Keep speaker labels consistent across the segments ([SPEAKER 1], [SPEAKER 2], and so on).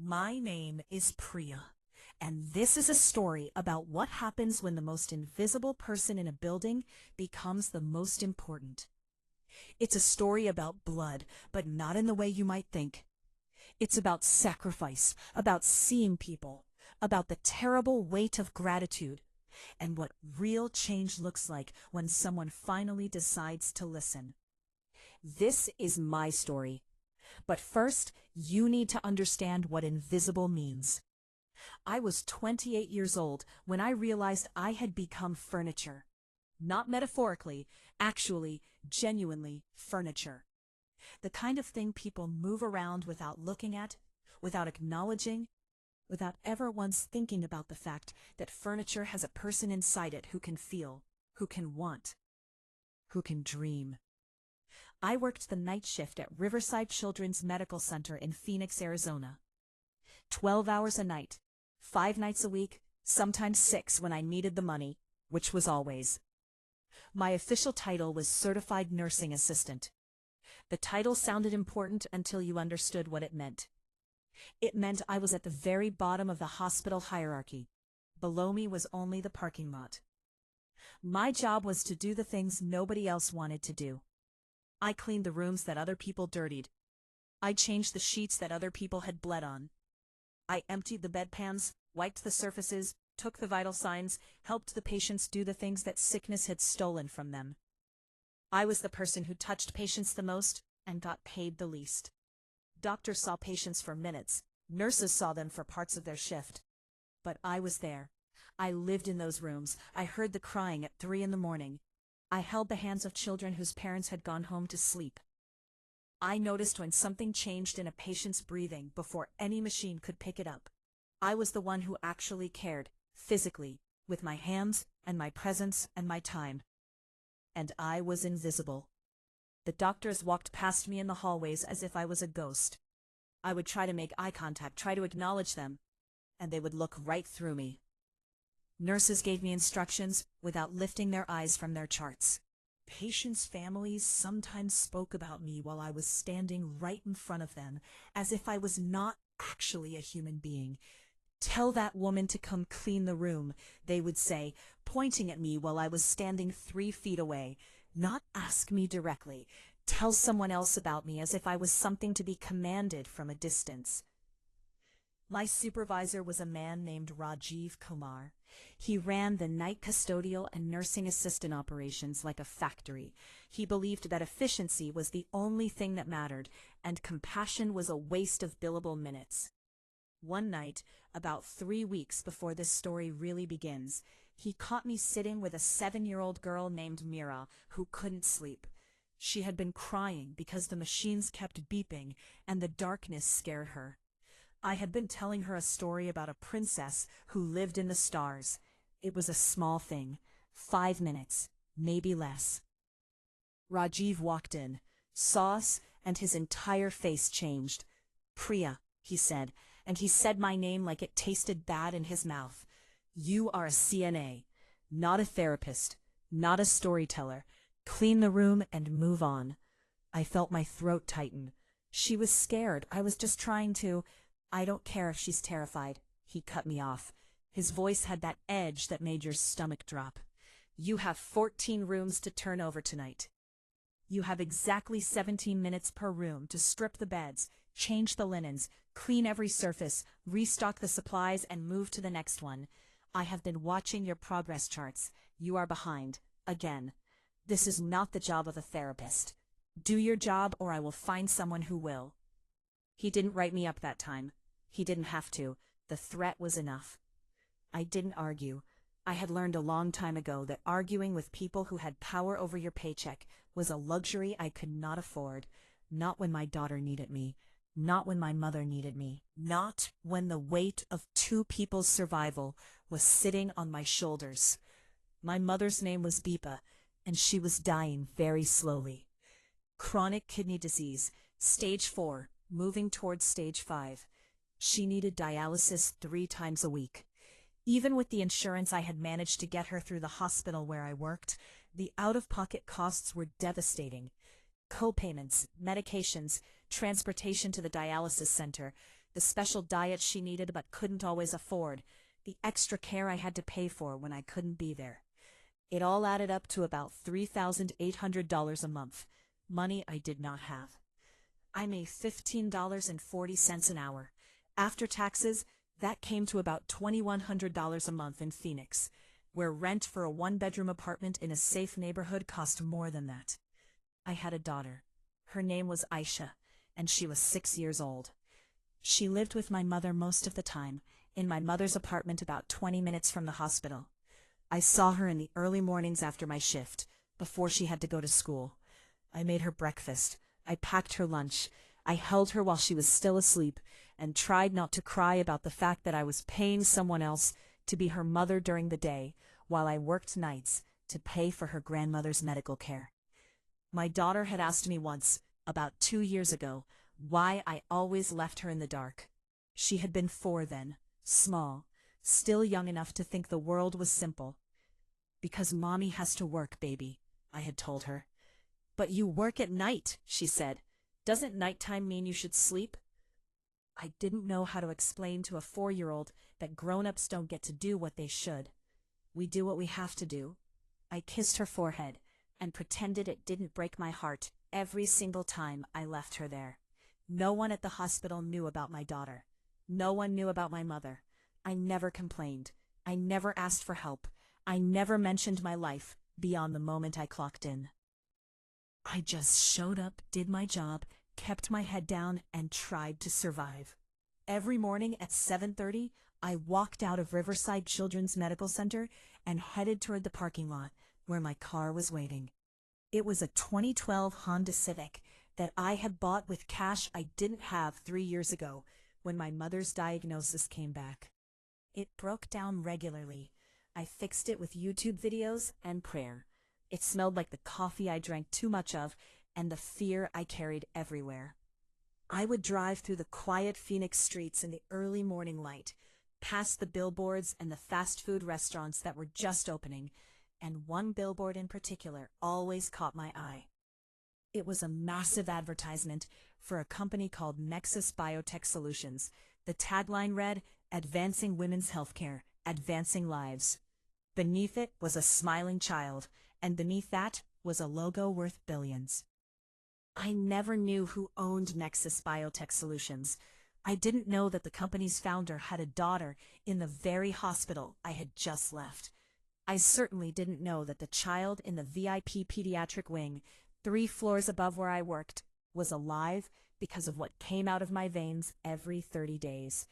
[SPEAKER 1] My name is Priya, and this is a story about what happens when the most invisible person in a building becomes the most important. It's a story about blood, but not in the way you might think. It's about sacrifice, about seeing people, about the terrible weight of gratitude, and what real change looks like when someone finally decides to listen. This is my story. But first, you need to understand what invisible means. I was 28 years old when I realized I had become furniture. Not metaphorically, actually, genuinely furniture. The kind of thing people move around without looking at, without acknowledging, without ever once thinking about the fact that furniture has a person inside it who can feel, who can want, who can dream. I worked the night shift at Riverside Children's Medical Center in Phoenix, Arizona. 12 hours a night, 5 nights a week, sometimes 6 when I needed the money, which was always. My official title was Certified Nursing Assistant. The title sounded important until you understood what it meant. It meant I was at the very bottom of the hospital hierarchy. Below me was only the parking lot. My job was to do the things nobody else wanted to do. I cleaned the rooms that other people dirtied. I changed the sheets that other people had bled on. I emptied the bedpans, wiped the surfaces, took the vital signs, helped the patients do the things that sickness had stolen from them. I was the person who touched patients the most and got paid the least. Doctors saw patients for minutes. Nurses saw them for parts of their shift. But I was there. I lived in those rooms. I heard the crying at 3 in the morning. I held the hands of children whose parents had gone home to sleep. I noticed when something changed in a patient's breathing before any machine could pick it up. I was the one who actually cared, physically, with my hands and my presence and my time. And I was invisible. The doctors walked past me in the hallways as if I was a ghost. I would try to make eye contact, try to acknowledge them, and they would look right through me. Nurses gave me instructions without lifting their eyes from their charts. Patients' families sometimes spoke about me while I was standing right in front of them, as if I was not actually a human being. "Tell that woman to come clean the room," they would say, pointing at me while I was standing 3 feet away. Not ask me directly. Tell someone else about me as if I was something to be commanded from a distance. My supervisor was a man named Rajiv Kumar. He ran the night custodial and nursing assistant operations like a factory. He believed that efficiency was the only thing that mattered, and compassion was a waste of billable minutes. One night, about 3 weeks before this story really begins, he caught me sitting with a 7-year-old girl named Mira who couldn't sleep. She had been crying because the machines kept beeping and the darkness scared her. I had been telling her a story about a princess who lived in the stars. It was a small thing, 5 minutes, maybe less. Rajiv walked in, saw us, and his entire face changed. "Priya," he said, and he said my name like it tasted bad in his mouth. "You are a CNA, not a therapist, not a storyteller. Clean the room and move on." I felt my throat tighten. She was scared. I was just trying to... "I don't care if she's terrified." He cut me off. His voice had that edge that made your stomach drop. "You have 14 rooms to turn over tonight. You have exactly 17 minutes per room to strip the beds, change the linens, clean every surface, restock the supplies, and move to the next one. I have been watching your progress charts. You are behind. Again. This is not the job of a therapist. Do your job or I will find someone who will." He didn't write me up that time. He didn't have to. The threat was enough. I didn't argue. I had learned a long time ago that arguing with people who had power over your paycheck was a luxury I could not afford. Not when my daughter needed me. Not when my mother needed me. Not when the weight of 2 people's survival was sitting on my shoulders. My mother's name was Deepa, and she was dying very slowly. Chronic kidney disease, stage 4, moving towards stage 5. She needed dialysis 3 times a week. Even with the insurance I had managed to get her through the hospital where I worked, the out-of-pocket costs were devastating. Co-payments, medications, transportation to the dialysis center. the special diet she needed but couldn't always afford, the extra care I had to pay for when I couldn't be there. It all added up to about $3,800 a month, money I did not have. I made $15.40 an hour. After taxes, that came to about $2,100 a month in Phoenix, where rent for a one-bedroom apartment in a safe neighborhood cost more than that. I had a daughter. Her name was Aisha, and she was 6 years old. She lived with my mother most of the time, in my mother's apartment about 20 minutes from the hospital. I saw her in the early mornings after my shift, before she had to go to school. I made her breakfast. I packed her lunch. I held her while she was still asleep, and tried not to cry about the fact that I was paying someone else to be her mother during the day, while I worked nights to pay for her grandmother's medical care. My daughter had asked me once, about 2 years ago, why I always left her in the dark. She had been 4 then, small, still young enough to think the world was simple. "Because Mommy has to work, baby," I had told her. "But you work at night," she said. "Doesn't nighttime mean you should sleep?" I didn't know how to explain to a 4-year-old that grown-ups don't get to do what they should. We do what we have to do. I kissed her forehead and pretended it didn't break my heart every single time I left her there. No one at the hospital knew about my daughter. No one knew about my mother. I never complained. I never asked for help. I never mentioned my life beyond the moment I clocked in. I just showed up, did my job, kept my head down, and tried to survive. Every morning at 7:30, I walked out of Riverside Children's Medical Center and headed toward the parking lot where my car was waiting. It was a 2012 Honda Civic that I had bought with cash I didn't have 3 years ago when my mother's diagnosis came back. It broke down regularly. I fixed it with YouTube videos and prayer. It smelled like the coffee I drank too much of and the fear I carried everywhere. I would drive through the quiet Phoenix streets in the early morning light, past the billboards and the fast food restaurants that were just opening, and one billboard in particular always caught my eye. It was a massive advertisement for a company called Nexus Biotech Solutions. The tagline read, "Advancing Women's Healthcare, Advancing Lives." Beneath it was a smiling child, and beneath that was a logo worth billions. I never knew who owned Nexus Biotech Solutions. I didn't know that the company's founder had a daughter in the very hospital I had just left. I certainly didn't know that the child in the VIP pediatric wing, 3 floors above where I worked, was alive because of what came out of my veins every 30 days.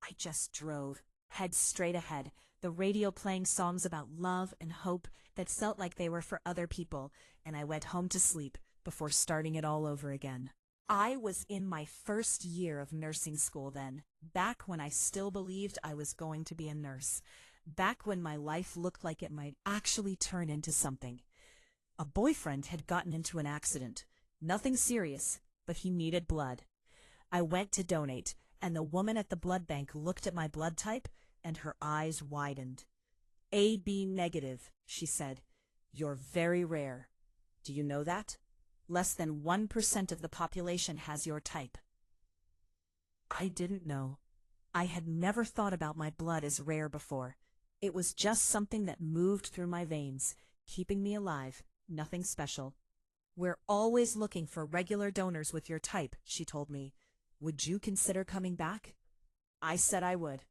[SPEAKER 1] I just drove, head straight ahead, the radio playing songs about love and hope that felt like they were for other people, and I went home to sleep before starting it all over again. I was in my first year of nursing school then, back when I still believed I was going to be a nurse, back when my life looked like it might actually turn into something. A boyfriend had gotten into an accident. Nothing serious, but he needed blood. I went to donate, and the woman at the blood bank looked at my blood type, and her eyes widened. "AB negative," she said. "You're very rare. Do you know that? Less than 1% of the population has your type." I didn't know. I had never thought about my blood as rare before. It was just something that moved through my veins, keeping me alive, nothing special. "We're always looking for regular donors with your type," she told me. "Would you consider coming back?" I said I would,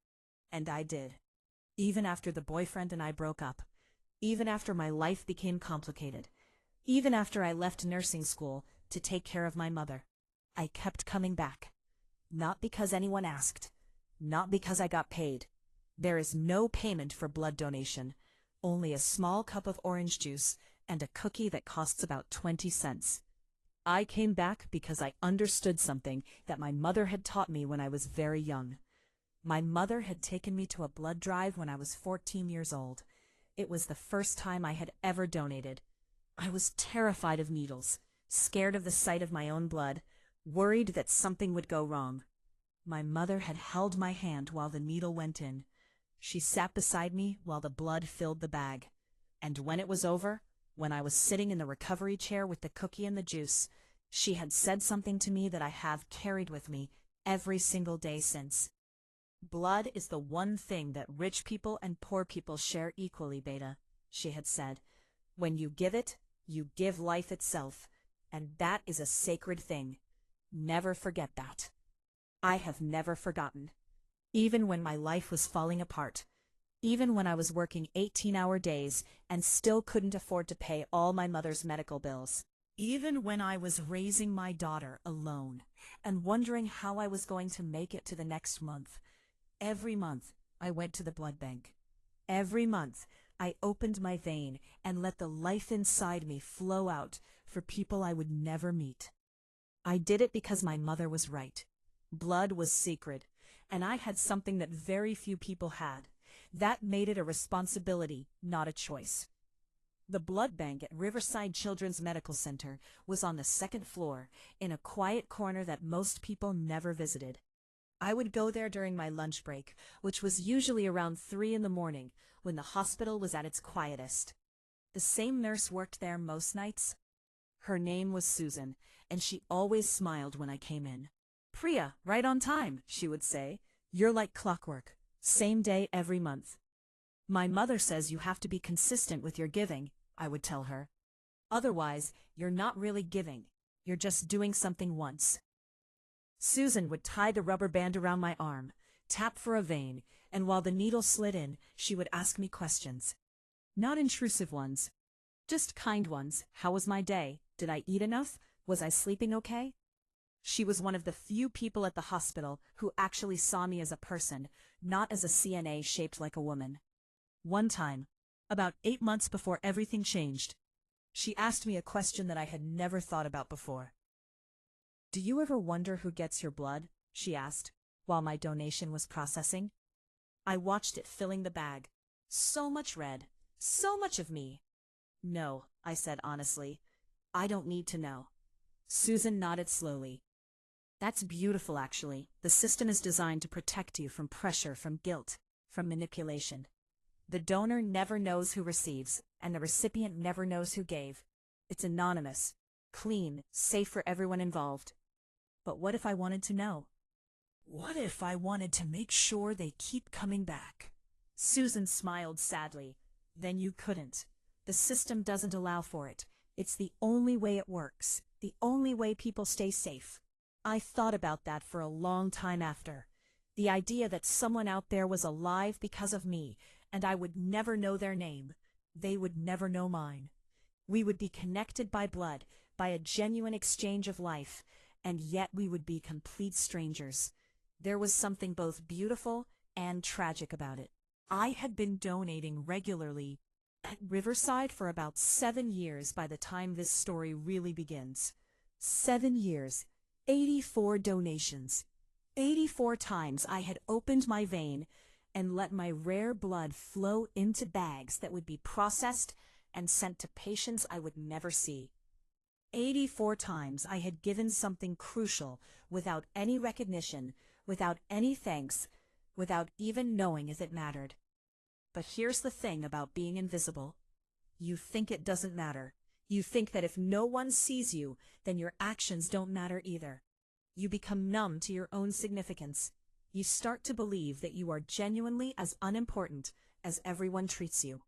[SPEAKER 1] and I did. Even after the boyfriend and I broke up, even after my life became complicated, even after I left nursing school to take care of my mother, I kept coming back. Not because anyone asked, not because I got paid. There is no payment for blood donation, only a small cup of orange juice and a cookie that costs about 20 cents. I came back because I understood something that my mother had taught me when I was very young. My mother had taken me to a blood drive when I was 14 years old. It was the first time I had ever donated. I was terrified of needles, scared of the sight of my own blood, worried that something would go wrong. My mother had held my hand while the needle went in. She sat beside me while the blood filled the bag. And when it was over, when I was sitting in the recovery chair with the cookie and the juice, she had said something to me that I have carried with me every single day since. Blood is the one thing that rich people and poor people share equally, Beta, she had said. When you give it, you give life itself, and that is a sacred thing. Never forget that. I have never forgotten. Even when my life was falling apart, even when I was working 18-hour days and still couldn't afford to pay all my mother's medical bills, even when I was raising my daughter alone and wondering how I was going to make it to the next month, every month I went to the blood bank. Every month I opened my vein and let the life inside me flow out for people I would never meet. I did it because my mother was right. Blood was sacred, and I had something that very few people had. That made it a responsibility, not a choice. The blood bank at Riverside Children's Medical Center was on the second floor, in a quiet corner that most people never visited. I would go there during my lunch break, which was usually around 3 in the morning, when the hospital was at its quietest. The same nurse worked there most nights. Her name was Susan, and she always smiled when I came in. "Priya, right on time," she would say. "You're like clockwork. Same day every month." "My mother says you have to be consistent with your giving," I would tell her. "Otherwise, you're not really giving. You're just doing something once." Susan would tie the rubber band around my arm, tap for a vein, and while the needle slid in, she would ask me questions. Not intrusive ones, just kind ones. How was my day? Did I eat enough? Was I sleeping okay? She was one of the few people at the hospital who actually saw me as a person, not as a CNA shaped like a woman. One time, about 8 months before everything changed, she asked me a question that I had never thought about before. "Do you ever wonder who gets your blood?" she asked, while my donation was processing. I watched it filling the bag. So much red, so much of me. "No," I said honestly. "I don't need to know." Susan nodded slowly. "That's beautiful, actually. The system is designed to protect you from pressure, from guilt, from manipulation. The donor never knows who receives, and the recipient never knows who gave. It's anonymous, clean, safe for everyone involved. But what if I wanted to know? What if I wanted to make sure they keep coming back?" Susan smiled sadly. "Then you couldn't. The system doesn't allow for it. It's the only way it works, the only way people stay safe." I thought about that for a long time after. The idea that someone out there was alive because of me, and I would never know their name. They would never know mine. We would be connected by blood, by a genuine exchange of life, and yet we would be complete strangers. There was something both beautiful and tragic about it. I had been donating regularly at Riverside for about 7 years by the time this story really begins. 7 years. 84 donations. 84 times I had opened my vein and let my rare blood flow into bags that would be processed and sent to patients I would never see. 84 times I had given something crucial without any recognition, without any thanks, without even knowing if it mattered. But here's the thing about being invisible. You think it doesn't matter. You think that if no one sees you, then your actions don't matter either. You become numb to your own significance. You start to believe that you are genuinely as unimportant as everyone treats you.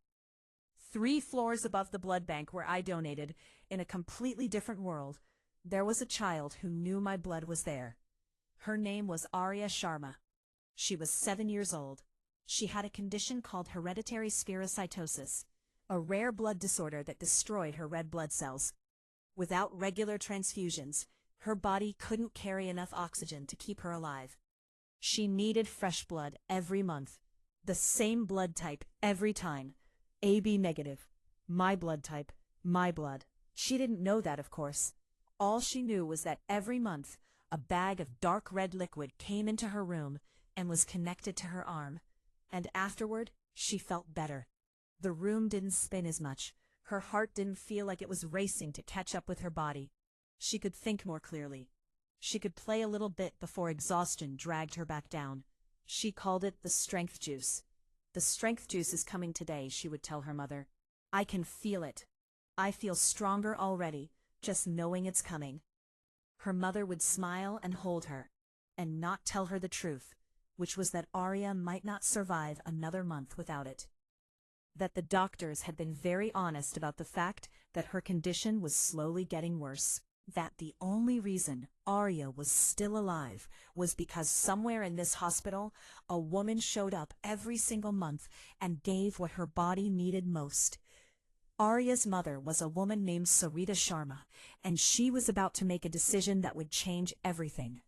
[SPEAKER 1] 3 floors above the blood bank where I donated, in a completely different world, there was a child who knew my blood was there. Her name was Arya Sharma. She was 7 years old. She had a condition called hereditary spherocytosis, a rare blood disorder that destroyed her red blood cells. Without regular transfusions, her body couldn't carry enough oxygen to keep her alive. She needed fresh blood every month, the same blood type every time, AB negative, my blood type, my blood. She didn't know that, of course. All she knew was that every month, a bag of dark red liquid came into her room and was connected to her arm, and afterward, she felt better. The room didn't spin as much. Her heart didn't feel like it was racing to catch up with her body. She could think more clearly. She could play a little bit before exhaustion dragged her back down. She called it the strength juice. "The strength juice is coming today," she would tell her mother. "I can feel it. I feel stronger already, just knowing it's coming." Her mother would smile and hold her. and not tell her the truth, which was that Arya might not survive another month without it. That the doctors had been very honest about the fact that her condition was slowly getting worse. That the only reason Arya was still alive was because somewhere in this hospital, a woman showed up every single month and gave what her body needed most. Arya's mother was a woman named Sarita Sharma, and she was about to make a decision that would change everything.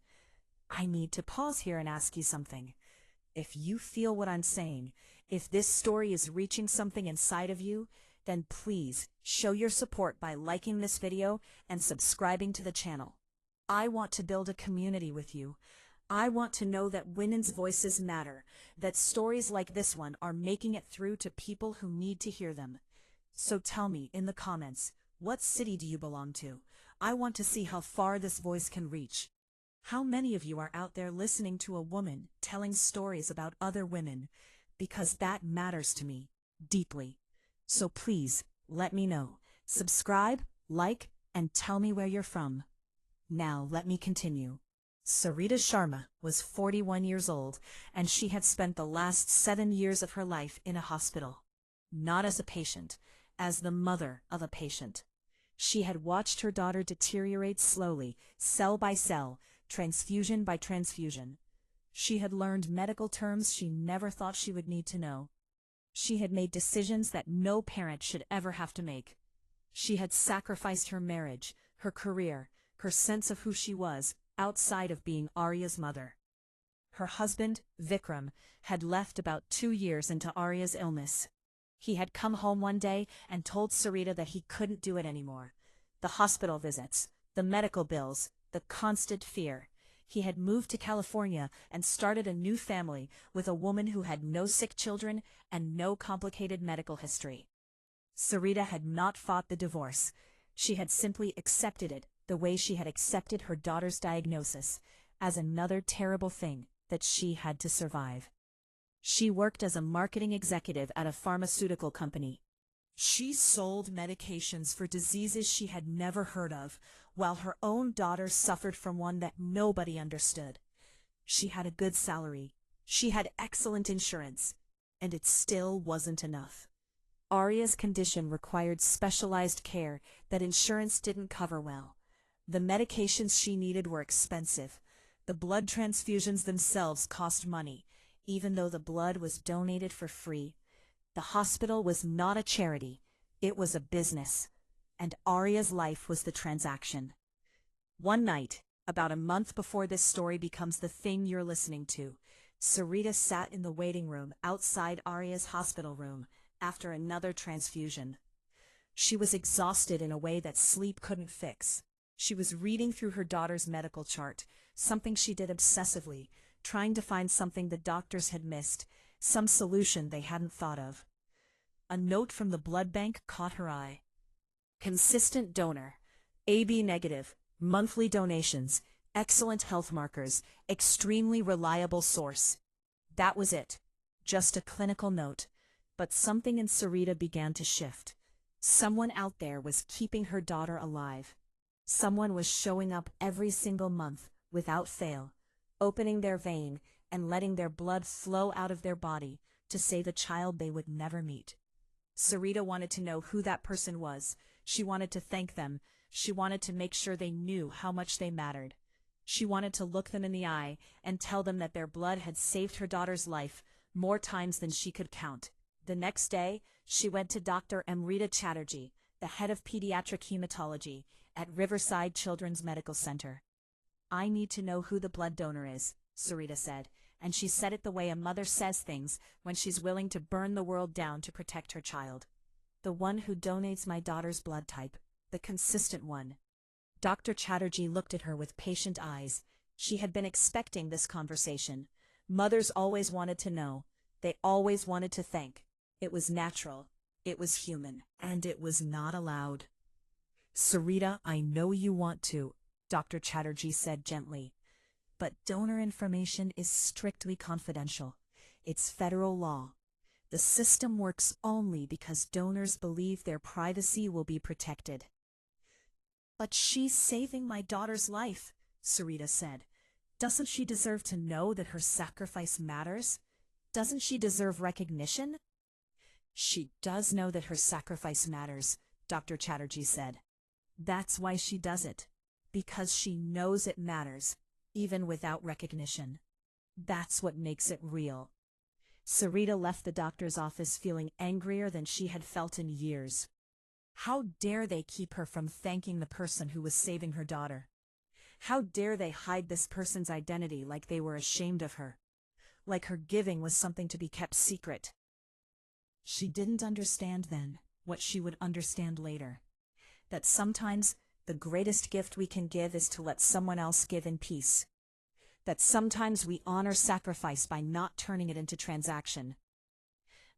[SPEAKER 1] I need to pause here and ask you something. If you feel what I'm saying, if this story is reaching something inside of you, then please show your support by liking this video and subscribing to the channel. I want to build a community with you. I want to know that women's voices matter, that stories like this one are making it through to people who need to hear them. So tell me in the comments, what city do you belong to? I want to see how far this voice can reach. How many of you are out there listening to a woman telling stories about other women? Because that matters to me deeply. So please, let me know. Subscribe, like, and tell me where you're from. Now let me continue. Sarita Sharma was 41 years old, and she had spent the last 7 years of her life in a hospital. Not as a patient, as the mother of a patient. She had watched her daughter deteriorate slowly, cell by cell, transfusion by transfusion. She had learned medical terms she never thought she would need to know. She had made decisions that no parent should ever have to make. She had sacrificed her marriage, her career, her sense of who she was, outside of being Arya's mother. Her husband, Vikram, had left about 2 years into Arya's illness. He had come home one day and told Sarita that he couldn't do it anymore. The hospital visits, the medical bills, the constant fear. He had moved to California and started a new family with a woman who had no sick children and no complicated medical history. Sarita had not fought the divorce. She had simply accepted it the way she had accepted her daughter's diagnosis, as another terrible thing that she had to survive. She worked as a marketing executive at a pharmaceutical company. She sold medications for diseases she had never heard of, while her own daughter suffered from one that nobody understood. She had a good salary. She had excellent insurance. And it still wasn't enough. Arya's condition required specialized care that insurance didn't cover well. The medications she needed were expensive. The blood transfusions themselves cost money, even though the blood was donated for free. The hospital was not a charity, it was a business, and Arya's life was the transaction. One night, about a month before this story becomes the thing you're listening to, Sarita sat in the waiting room outside Arya's hospital room after another transfusion. She was exhausted in a way that sleep couldn't fix. She was reading through her daughter's medical chart, something she did obsessively, trying to find something the doctors had missed, some solution they hadn't thought of. A note from the blood bank caught her eye. Consistent donor, AB negative, monthly donations, excellent health markers, extremely reliable source. That was it. Just a clinical note. But something in Sarita began to shift. Someone out there was keeping her daughter alive. Someone was showing up every single month, without fail, opening their vein and letting their blood flow out of their body to save a child they would never meet. Sarita wanted to know who that person was. She wanted to thank them. She wanted to make sure they knew how much they mattered. She wanted to look them in the eye and tell them that their blood had saved her daughter's life more times than she could count. The next day, she went to Dr. Amrita Chatterjee, the head of pediatric hematology at Riverside Children's Medical Center. "I need to know who the blood donor is," Sarita said, and she said it the way a mother says things when she's willing to burn the world down to protect her child. "The one who donates my daughter's blood type, the consistent one." Dr. Chatterjee looked at her with patient eyes. She had been expecting this conversation. Mothers always wanted to know. They always wanted to thank. It was natural. It was human. And it was not allowed. "Sarita, I know you want to," Dr. Chatterjee said gently. "But donor information is strictly confidential. It's federal law. The system works only because donors believe their privacy will be protected." "But she's saving my daughter's life," Sarita said. Doesn't she deserve to know that her sacrifice matters? Doesn't she deserve recognition? She does know that her sacrifice matters, Dr. Chatterjee said. That's why she does it. Because she knows it matters, even without recognition. That's what makes it real. Sarita left the doctor's office feeling angrier than she had felt in years. How dare they keep her from thanking the person who was saving her daughter? How dare they hide this person's identity like they were ashamed of her? Like her giving was something to be kept secret. She didn't understand then what she would understand later. That sometimes the greatest gift we can give is to let someone else give in peace. That sometimes we honor sacrifice by not turning it into transaction.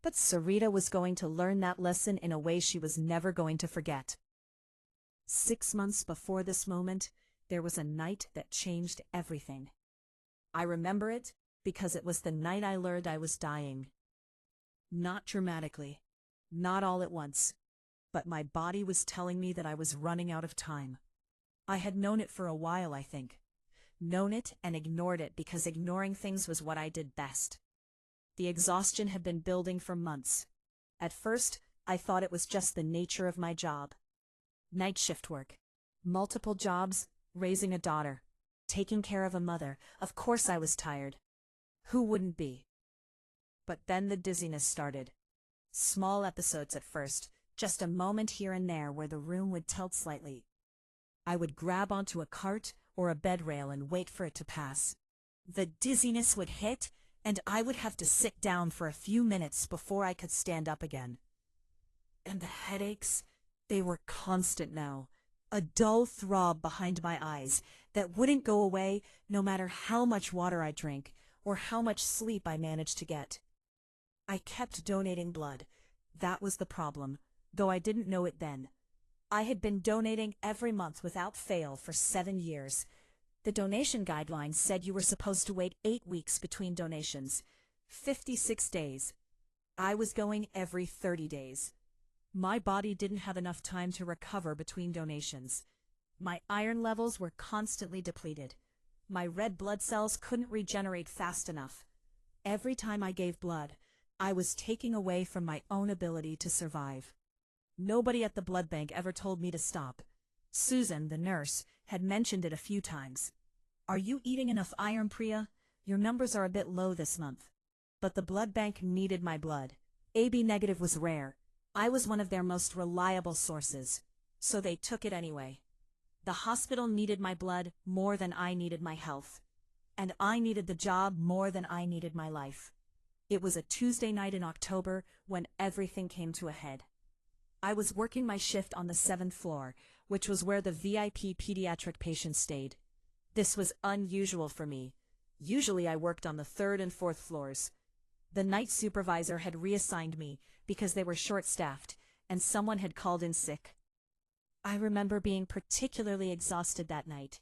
[SPEAKER 1] But Sarita was going to learn that lesson in a way she was never going to forget. 6 months before this moment, there was a night that changed everything. I remember it because it was the night I learned I was dying. Not dramatically, not all at once, but my body was telling me that I was running out of time. I had known it for a while, I think. Known it and ignored it because ignoring things was what I did best. The exhaustion had been building for months. At first, I thought it was just the nature of my job. Night shift work, multiple jobs, raising a daughter, taking care of a mother. Of course I was tired. Who wouldn't be? But then the dizziness started. Small episodes at first, just a moment here and there where the room would tilt slightly. I would grab onto a cart or a bed rail and wait for it to pass. The dizziness would hit, and I would have to sit down for a few minutes before I could stand up again. And the headaches, they were constant now. A dull throb behind my eyes that wouldn't go away no matter how much water I drank or how much sleep I managed to get. I kept donating blood. That was the problem, though I didn't know it then. I had been donating every month without fail for 7 years. The donation guidelines said you were supposed to wait 8 weeks between donations, 56 days. I was going every 30 days. My body didn't have enough time to recover between donations. My iron levels were constantly depleted. My red blood cells couldn't regenerate fast enough. Every time I gave blood, I was taking away from my own ability to survive. Nobody at the blood bank ever told me to stop. Susan, the nurse, had mentioned it a few times. "Are you eating enough iron, Priya? Your numbers are a bit low this month." But the blood bank needed my blood. AB negative was rare. I was one of their most reliable sources, so they took it anyway. The hospital needed my blood more than I needed my health. And I needed the job more than I needed my life. It was a Tuesday night in October when everything came to a head. I was working my shift on the 7th floor, which was where the VIP pediatric patients stayed. This was unusual for me. Usually I worked on the 3rd and 4th floors. The night supervisor had reassigned me because they were short-staffed, and someone had called in sick. I remember being particularly exhausted that night.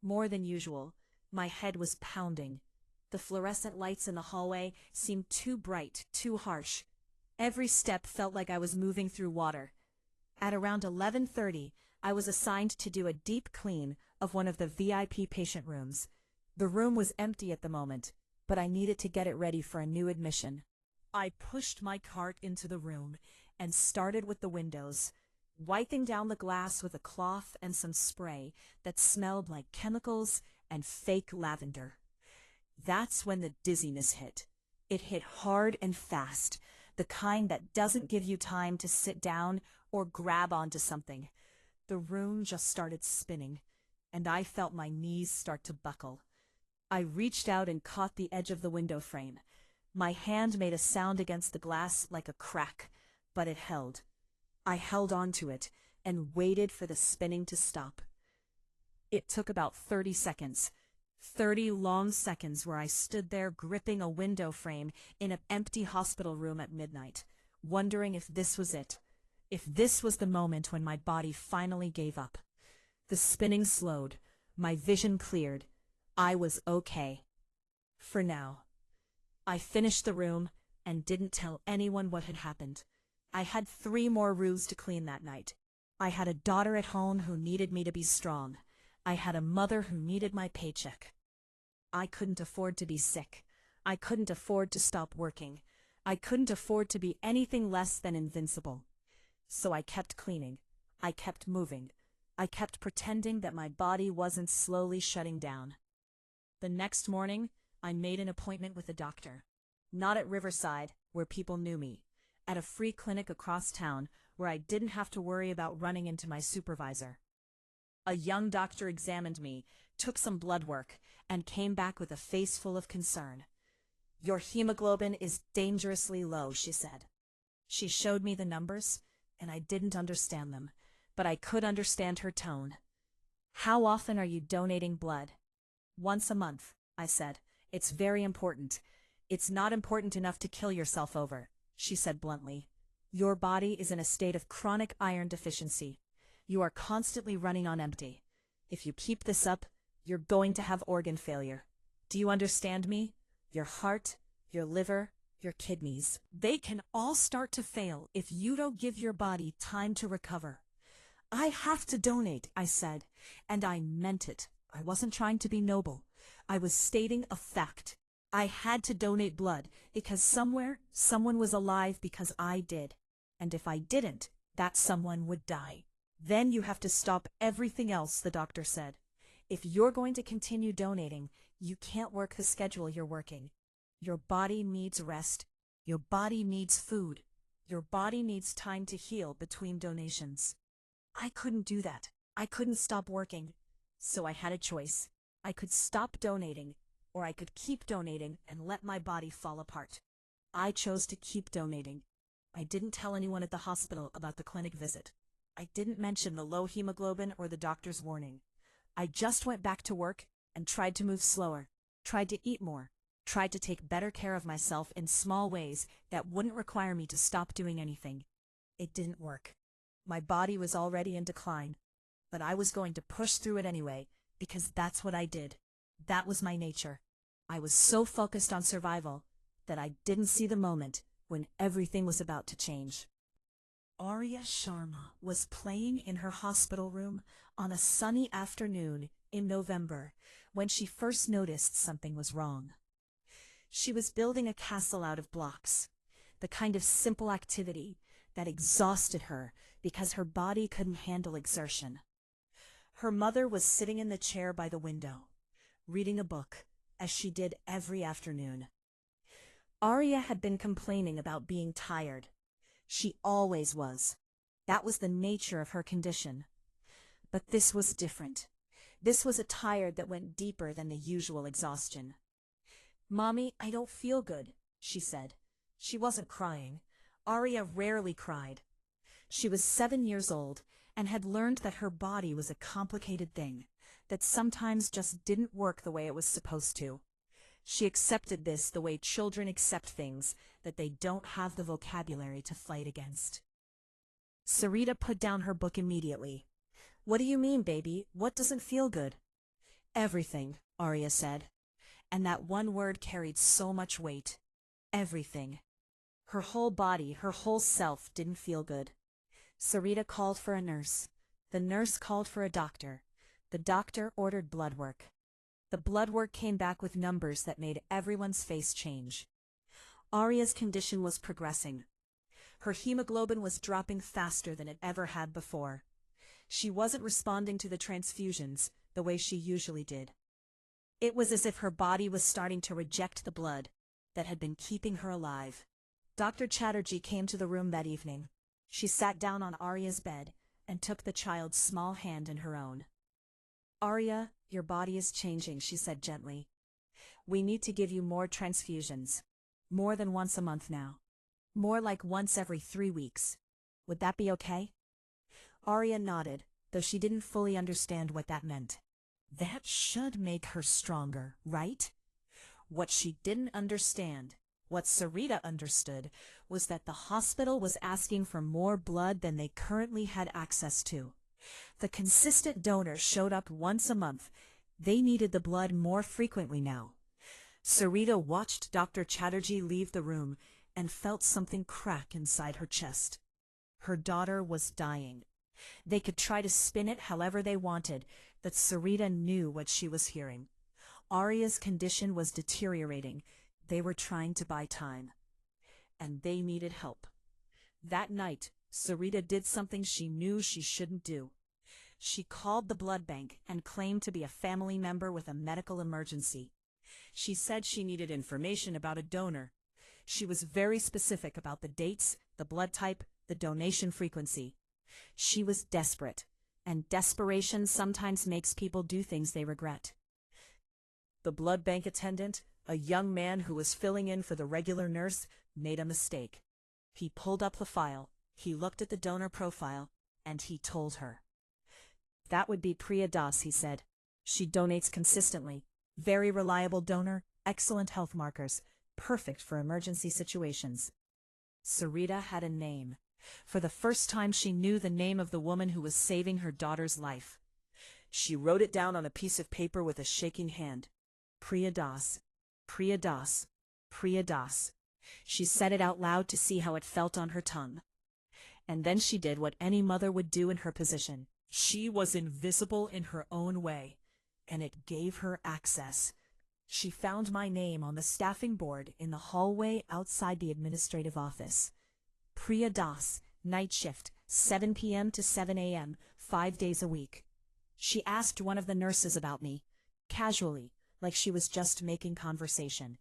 [SPEAKER 1] More than usual, my head was pounding. The fluorescent lights in the hallway seemed too bright, too harsh. Every step felt like I was moving through water. At around 11:30, I was assigned to do a deep clean of one of the VIP patient rooms. The room was empty at the moment, but I needed to get it ready for a new admission. I pushed my cart into the room and started with the windows, wiping down the glass with a cloth and some spray that smelled like chemicals and fake lavender. That's when the dizziness hit. It hit hard and fast, the kind that doesn't give you time to sit down or grab onto something. The room just started spinning, and I felt my knees start to buckle. I reached out and caught the edge of the window frame. My hand made a sound against the glass like a crack, but it held. I held onto it and waited for the spinning to stop. It took about 30 seconds. 30 long seconds where I stood there gripping a window frame in an empty hospital room at midnight, wondering if this was it, if this was the moment when my body finally gave up. The spinning slowed, my vision cleared. I was okay. For now. I finished the room and didn't tell anyone what had happened. I had 3 more roofs to clean that night. I had a daughter at home who needed me to be strong. I had a mother who needed my paycheck. I couldn't afford to be sick. I couldn't afford to stop working. I couldn't afford to be anything less than invincible. So I kept cleaning. I kept moving. I kept pretending that my body wasn't slowly shutting down. The next morning, I made an appointment with a doctor. Not at Riverside, where people knew me. At a free clinic across town, where I didn't have to worry about running into my supervisor. A young doctor examined me, took some blood work, and came back with a face full of concern. "Your hemoglobin is dangerously low," she said. She showed me the numbers, and I didn't understand them, but I could understand her tone. "How often are you donating blood?" "Once a month," I said. "It's very important. It's not important enough to kill yourself over," she said bluntly. "Your body is in a state of chronic iron deficiency. You are constantly running on empty. If you keep this up, you're going to have organ failure. Do you understand me? Your heart, your liver, your kidneys. They can all start to fail if you don't give your body time to recover." "I have to donate," I said, and I meant it. I wasn't trying to be noble. I was stating a fact. I had to donate blood because somewhere, someone was alive because I did. And if I didn't, that someone would die. "Then you have to stop everything else," the doctor said. "If you're going to continue donating, you can't work the schedule you're working. Your body needs rest. Your body needs food. Your body needs time to heal between donations." I couldn't do that. I couldn't stop working. So I had a choice. I could stop donating, or I could keep donating and let my body fall apart. I chose to keep donating. I didn't tell anyone at the hospital about the clinic visit. I didn't mention the low hemoglobin or the doctor's warning. I just went back to work and tried to move slower, tried to eat more, tried to take better care of myself in small ways that wouldn't require me to stop doing anything. It didn't work. My body was already in decline, but I was going to push through it anyway, because that's what I did. That was my nature. I was so focused on survival that I didn't see the moment when everything was about to change. Arya Sharma was playing in her hospital room on a sunny afternoon in November when she first noticed something was wrong. She was building a castle out of blocks, the kind of simple activity that exhausted her because her body couldn't handle exertion. Her mother was sitting in the chair by the window, reading a book, as she did every afternoon. Arya had been complaining about being tired. She always was. That was the nature of her condition. But this was different. This was a tired that went deeper than the usual exhaustion. "Mommy, I don't feel good," she said. She wasn't crying. Arya rarely cried. She was 7 years old and had learned that her body was a complicated thing, that sometimes just didn't work the way it was supposed to. She accepted this the way children accept things that they don't have the vocabulary to fight against. Sarita put down her book immediately. "What do you mean, baby? What doesn't feel good?" "Everything," Arya said. And that one word carried so much weight. Everything. Her whole body, her whole self didn't feel good. Sarita called for a nurse. The nurse called for a doctor. The doctor ordered blood work. The blood work came back with numbers that made everyone's face change. Arya's condition was progressing. Her hemoglobin was dropping faster than it ever had before. She wasn't responding to the transfusions the way she usually did. It was as if her body was starting to reject the blood that had been keeping her alive. Dr. Chatterjee came to the room that evening. She sat down on Arya's bed and took the child's small hand in her own. "Arya, your body is changing," she said gently. "We need to give you more transfusions. More than once a month now. More like once every 3 weeks. Would that be okay?" Arya nodded, though she didn't fully understand what that meant. That should make her stronger, right? What she didn't understand, what Sarita understood, was that the hospital was asking for more blood than they currently had access to. The consistent donors showed up once a month. They needed the blood more frequently now. Sarita watched Dr. Chatterjee leave the room and felt something crack inside her chest. Her daughter was dying. They could try to spin it however they wanted, but Sarita knew what she was hearing. Arya's condition was deteriorating. They were trying to buy time. And they needed help. That night, Sarita did something she knew she shouldn't do. She called the blood bank and claimed to be a family member with a medical emergency. She said she needed information about a donor. She was very specific about the dates, the blood type, the donation frequency. She was desperate, and desperation sometimes makes people do things they regret. The blood bank attendant, a young man who was filling in for the regular nurse, made a mistake. He pulled up the file, he looked at the donor profile, and he told her. That would be Priya Das, he said. She donates consistently. Very reliable donor, excellent health markers, perfect for emergency situations. Sarita had a name. For the first time she knew the name of the woman who was saving her daughter's life. She wrote it down on a piece of paper with a shaking hand. Priya Das, Priya Das, Priya Das. She said it out loud to see how it felt on her tongue. And then she did what any mother would do in her position. She was invisible in her own way, and it gave her access. She found my name on the staffing board in the hallway outside the administrative office. Priya Das, night shift, 7 p.m. to 7 a.m., 5 days a week. She asked one of the nurses about me, casually, like she was just making conversation.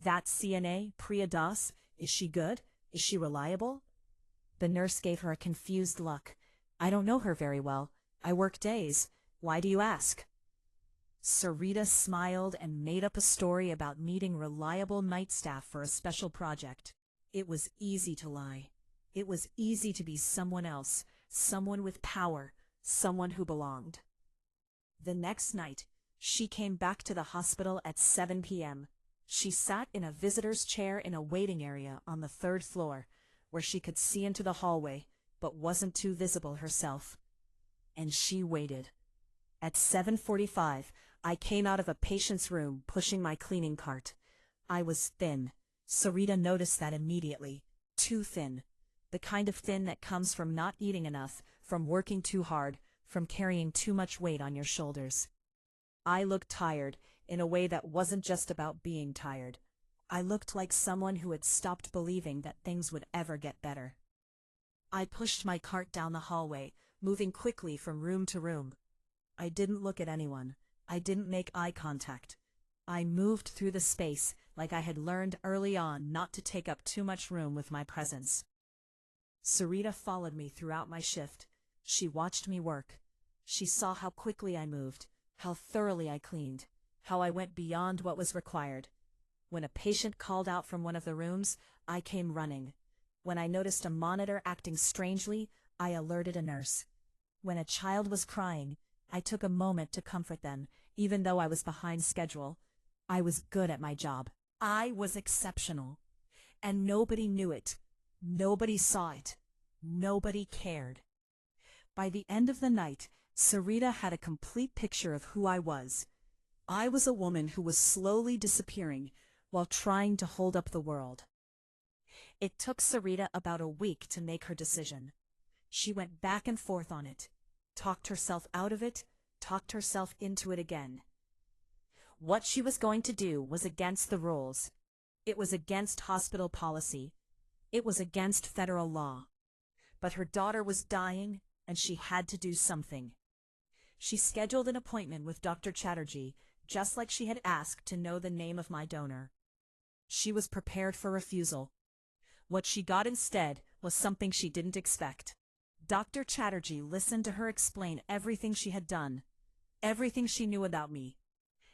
[SPEAKER 1] That CNA, Priya Das, is she good? Is she reliable? The nurse gave her a confused look. I don't know her very well. I work days. Why do you ask? Sarita smiled and made up a story about needing reliable night staff for a special project. It was easy to lie. It was easy to be someone else, someone with power, someone who belonged. The next night, she came back to the hospital at 7 p.m. She sat in a visitor's chair in a waiting area on the 3rd floor, where she could see into the hallway, but wasn't too visible herself. And she waited. At 7:45, I came out of a patient's room pushing my cleaning cart. I was thin. Sarita noticed that immediately. Too thin. The kind of thin that comes from not eating enough, from working too hard, from carrying too much weight on your shoulders. I looked tired, in a way that wasn't just about being tired. I looked like someone who had stopped believing that things would ever get better. I pushed my cart down the hallway, moving quickly from room to room. I didn't look at anyone. I didn't make eye contact. I moved through the space like I had learned early on not to take up too much room with my presence. Sarita followed me throughout my shift. She watched me work. She saw how quickly I moved, how thoroughly I cleaned, how I went beyond what was required. When a patient called out from one of the rooms, I came running. When I noticed a monitor acting strangely, I alerted a nurse. When a child was crying, I took a moment to comfort them, even though I was behind schedule. I was good at my job. I was exceptional. And nobody knew it. Nobody saw it. Nobody cared. By the end of the night, Sarita had a complete picture of who I was. I was a woman who was slowly disappearing while trying to hold up the world. It took Sarita about a week to make her decision. She went back and forth on it, talked herself out of it, talked herself into it again. What she was going to do was against the rules. It was against hospital policy. It was against federal law. But her daughter was dying, and she had to do something. She scheduled an appointment with Dr. Chatterjee, just like she had asked to know the name of my donor. She was prepared for refusal. What she got instead was something she didn't expect. Dr. Chatterjee listened to her explain everything she had done, everything she knew about me.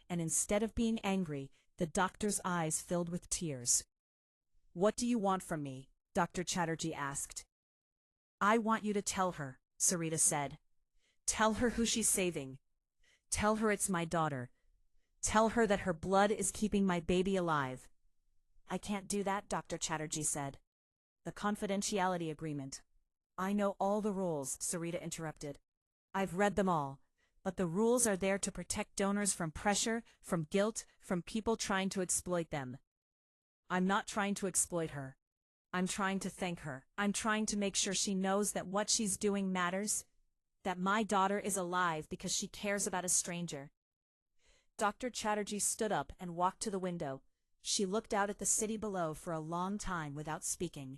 [SPEAKER 1] And instead of being angry, the doctor's eyes filled with tears. "What do you want from me?" Dr. Chatterjee asked. "I want you to tell her," Sarita said. "Tell her who she's saving. Tell her it's my daughter. Tell her that her blood is keeping my baby alive." "I can't do that," Dr. Chatterjee said. "The confidentiality agreement." "I know all the rules," Sarita interrupted. "I've read them all. But the rules are there to protect donors from pressure, from guilt, from people trying to exploit them." "I'm not trying to exploit her. I'm trying to thank her. I'm trying to make sure she knows that what she's doing matters, that my daughter is alive because she cares about a stranger." Dr. Chatterjee stood up and walked to the window. She looked out at the city below for a long time without speaking.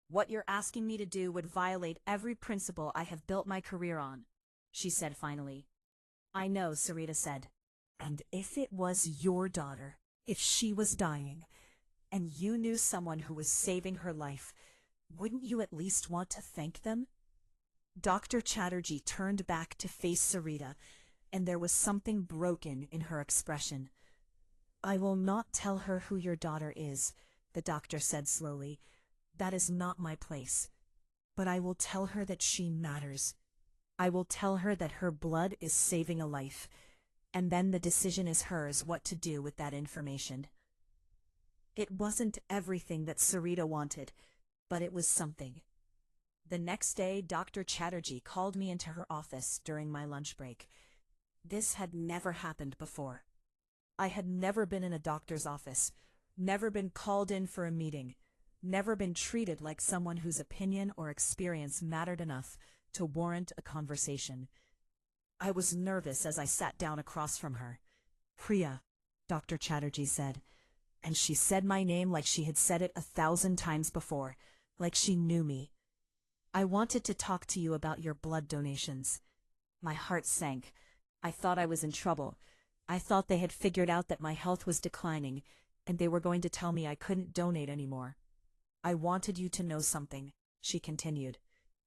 [SPEAKER 1] "What you're asking me to do would violate every principle I have built my career on," she said finally. "I know," Sarita said. "And if it was your daughter, if she was dying, and you knew someone who was saving her life, wouldn't you at least want to thank them?" Dr. Chatterjee turned back to face Sarita, and there was something broken in her expression. "I will not tell her who your daughter is," the doctor said slowly. "That is not my place. But I will tell her that she matters. I will tell her that her blood is saving a life, and then the decision is hers what to do with that information." It wasn't everything that Sarita wanted, but it was something. The next day, Dr. Chatterjee called me into her office during my lunch break. This had never happened before. I had never been in a doctor's office, never been called in for a meeting, never been treated like someone whose opinion or experience mattered enough to warrant a conversation. I was nervous as I sat down across from her. "Priya," Dr. Chatterjee said, and she said my name like she had said it 1,000 times before, like she knew me. "I wanted to talk to you about your blood donations." My heart sank. I thought I was in trouble. I thought they had figured out that my health was declining, and they were going to tell me I couldn't donate anymore. "I wanted you to know something," she continued.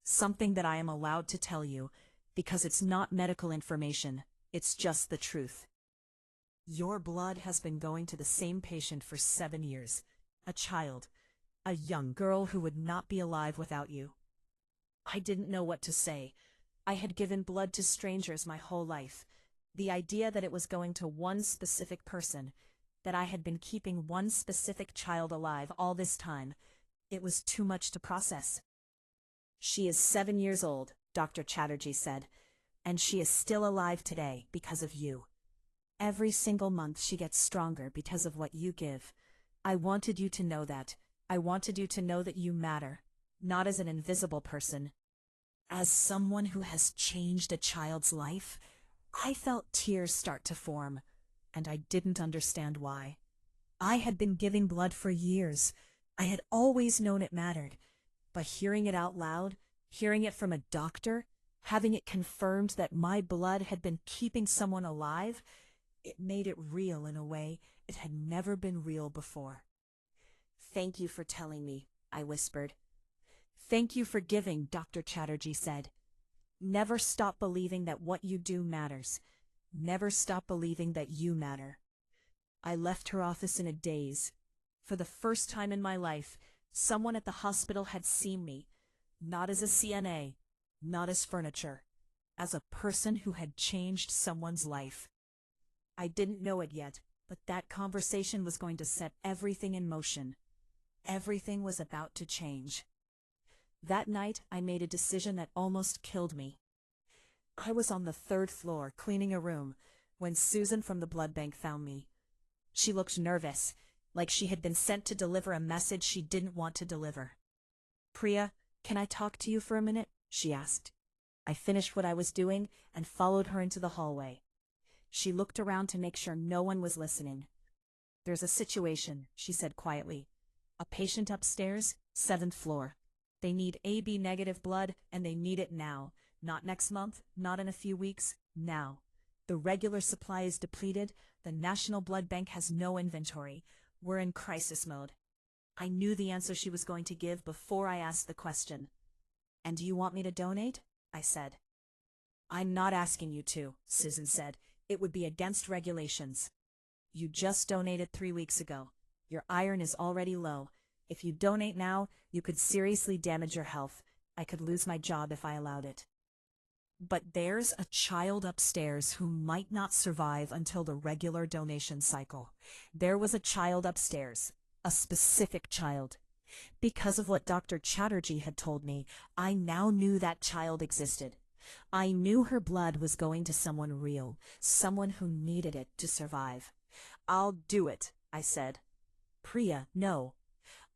[SPEAKER 1] "Something that I am allowed to tell you, because it's not medical information, it's just the truth. Your blood has been going to the same patient for 7 years, a child, a young girl who would not be alive without you." I didn't know what to say. I had given blood to strangers my whole life. The idea that it was going to one specific person, that I had been keeping one specific child alive all this time, it was too much to process. "She is 7 years old," Dr. Chatterjee said, "and she is still alive today because of you. Every single month she gets stronger because of what you give. I wanted you to know that. I wanted you to know that you matter, not as an invisible person. As someone who has changed a child's life." I felt tears start to form, and I didn't understand why. I had been giving blood for years. I had always known it mattered. But hearing it out loud, hearing it from a doctor, having it confirmed that my blood had been keeping someone alive, it made it real in a way it had never been real before. "Thank you for telling me," I whispered. "Thank you for giving," Dr. Chatterjee said. "Never stop believing that what you do matters. Never stop believing that you matter." I left her office in a daze. For the first time in my life, someone at the hospital had seen me, not as a CNA, not as furniture, as a person who had changed someone's life. I didn't know it yet, but that conversation was going to set everything in motion. Everything was about to change. That night, I made a decision that almost killed me. I was on the 3rd floor cleaning a room when Susan from the blood bank found me. She looked nervous, like she had been sent to deliver a message she didn't want to deliver. "Priya, can I talk to you for a minute?" she asked. I finished what I was doing and followed her into the hallway. She looked around to make sure no one was listening. "There's a situation," she said quietly. "A patient upstairs, 7th floor. They need AB negative blood, and they need it now. Not next month, not in a few weeks, now. The regular supply is depleted. The National Blood Bank has no inventory. We're in crisis mode." I knew the answer she was going to give before I asked the question. "And do you want me to donate?" I said. "I'm not asking you to," Susan said. "It would be against regulations. You just donated 3 weeks ago. Your iron is already low. If you donate now, you could seriously damage your health. I could lose my job if I allowed it. But there's a child upstairs who might not survive until the regular donation cycle. There was a child upstairs, a specific child. Because of what Dr. Chatterjee had told me, I now knew that child existed. I knew her blood was going to someone real, someone who needed it to survive. "I'll do it," I said. "Priya, no."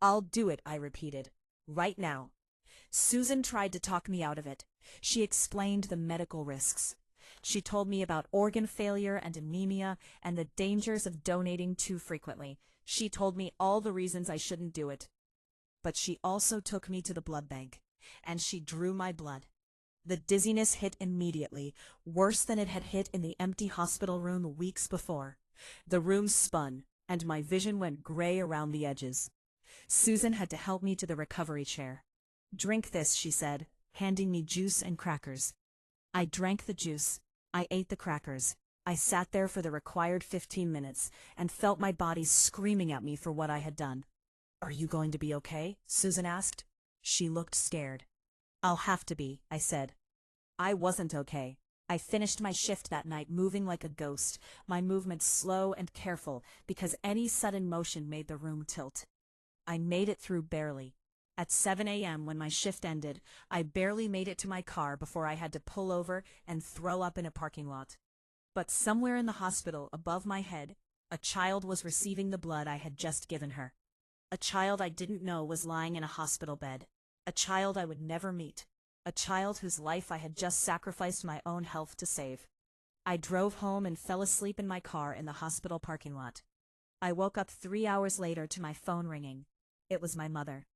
[SPEAKER 1] "I'll do it," I repeated. "Right now." Susan tried to talk me out of it. She explained the medical risks. She told me about organ failure and anemia and the dangers of donating too frequently. She told me all the reasons I shouldn't do it. But she also took me to the blood bank, and she drew my blood. The dizziness hit immediately, worse than it had hit in the empty hospital room weeks before. The room spun, and my vision went gray around the edges. Susan had to help me to the recovery chair. "Drink this," she said, handing me juice and crackers. I drank the juice. I ate the crackers. I sat there for the required 15 minutes and felt my body screaming at me for what I had done. "Are you going to be okay?" Susan asked. She looked scared. "I'll have to be," I said. I wasn't okay. I finished my shift that night moving like a ghost, my movements slow and careful because any sudden motion made the room tilt. I made it through barely. At 7 a.m. when my shift ended, I barely made it to my car before I had to pull over and throw up in a parking lot. But somewhere in the hospital above my head, a child was receiving the blood I had just given her. A child I didn't know was lying in a hospital bed. A child I would never meet. A child whose life I had just sacrificed my own health to save. I drove home and fell asleep in my car in the hospital parking lot. I woke up 3 hours later to my phone ringing. It was my mother.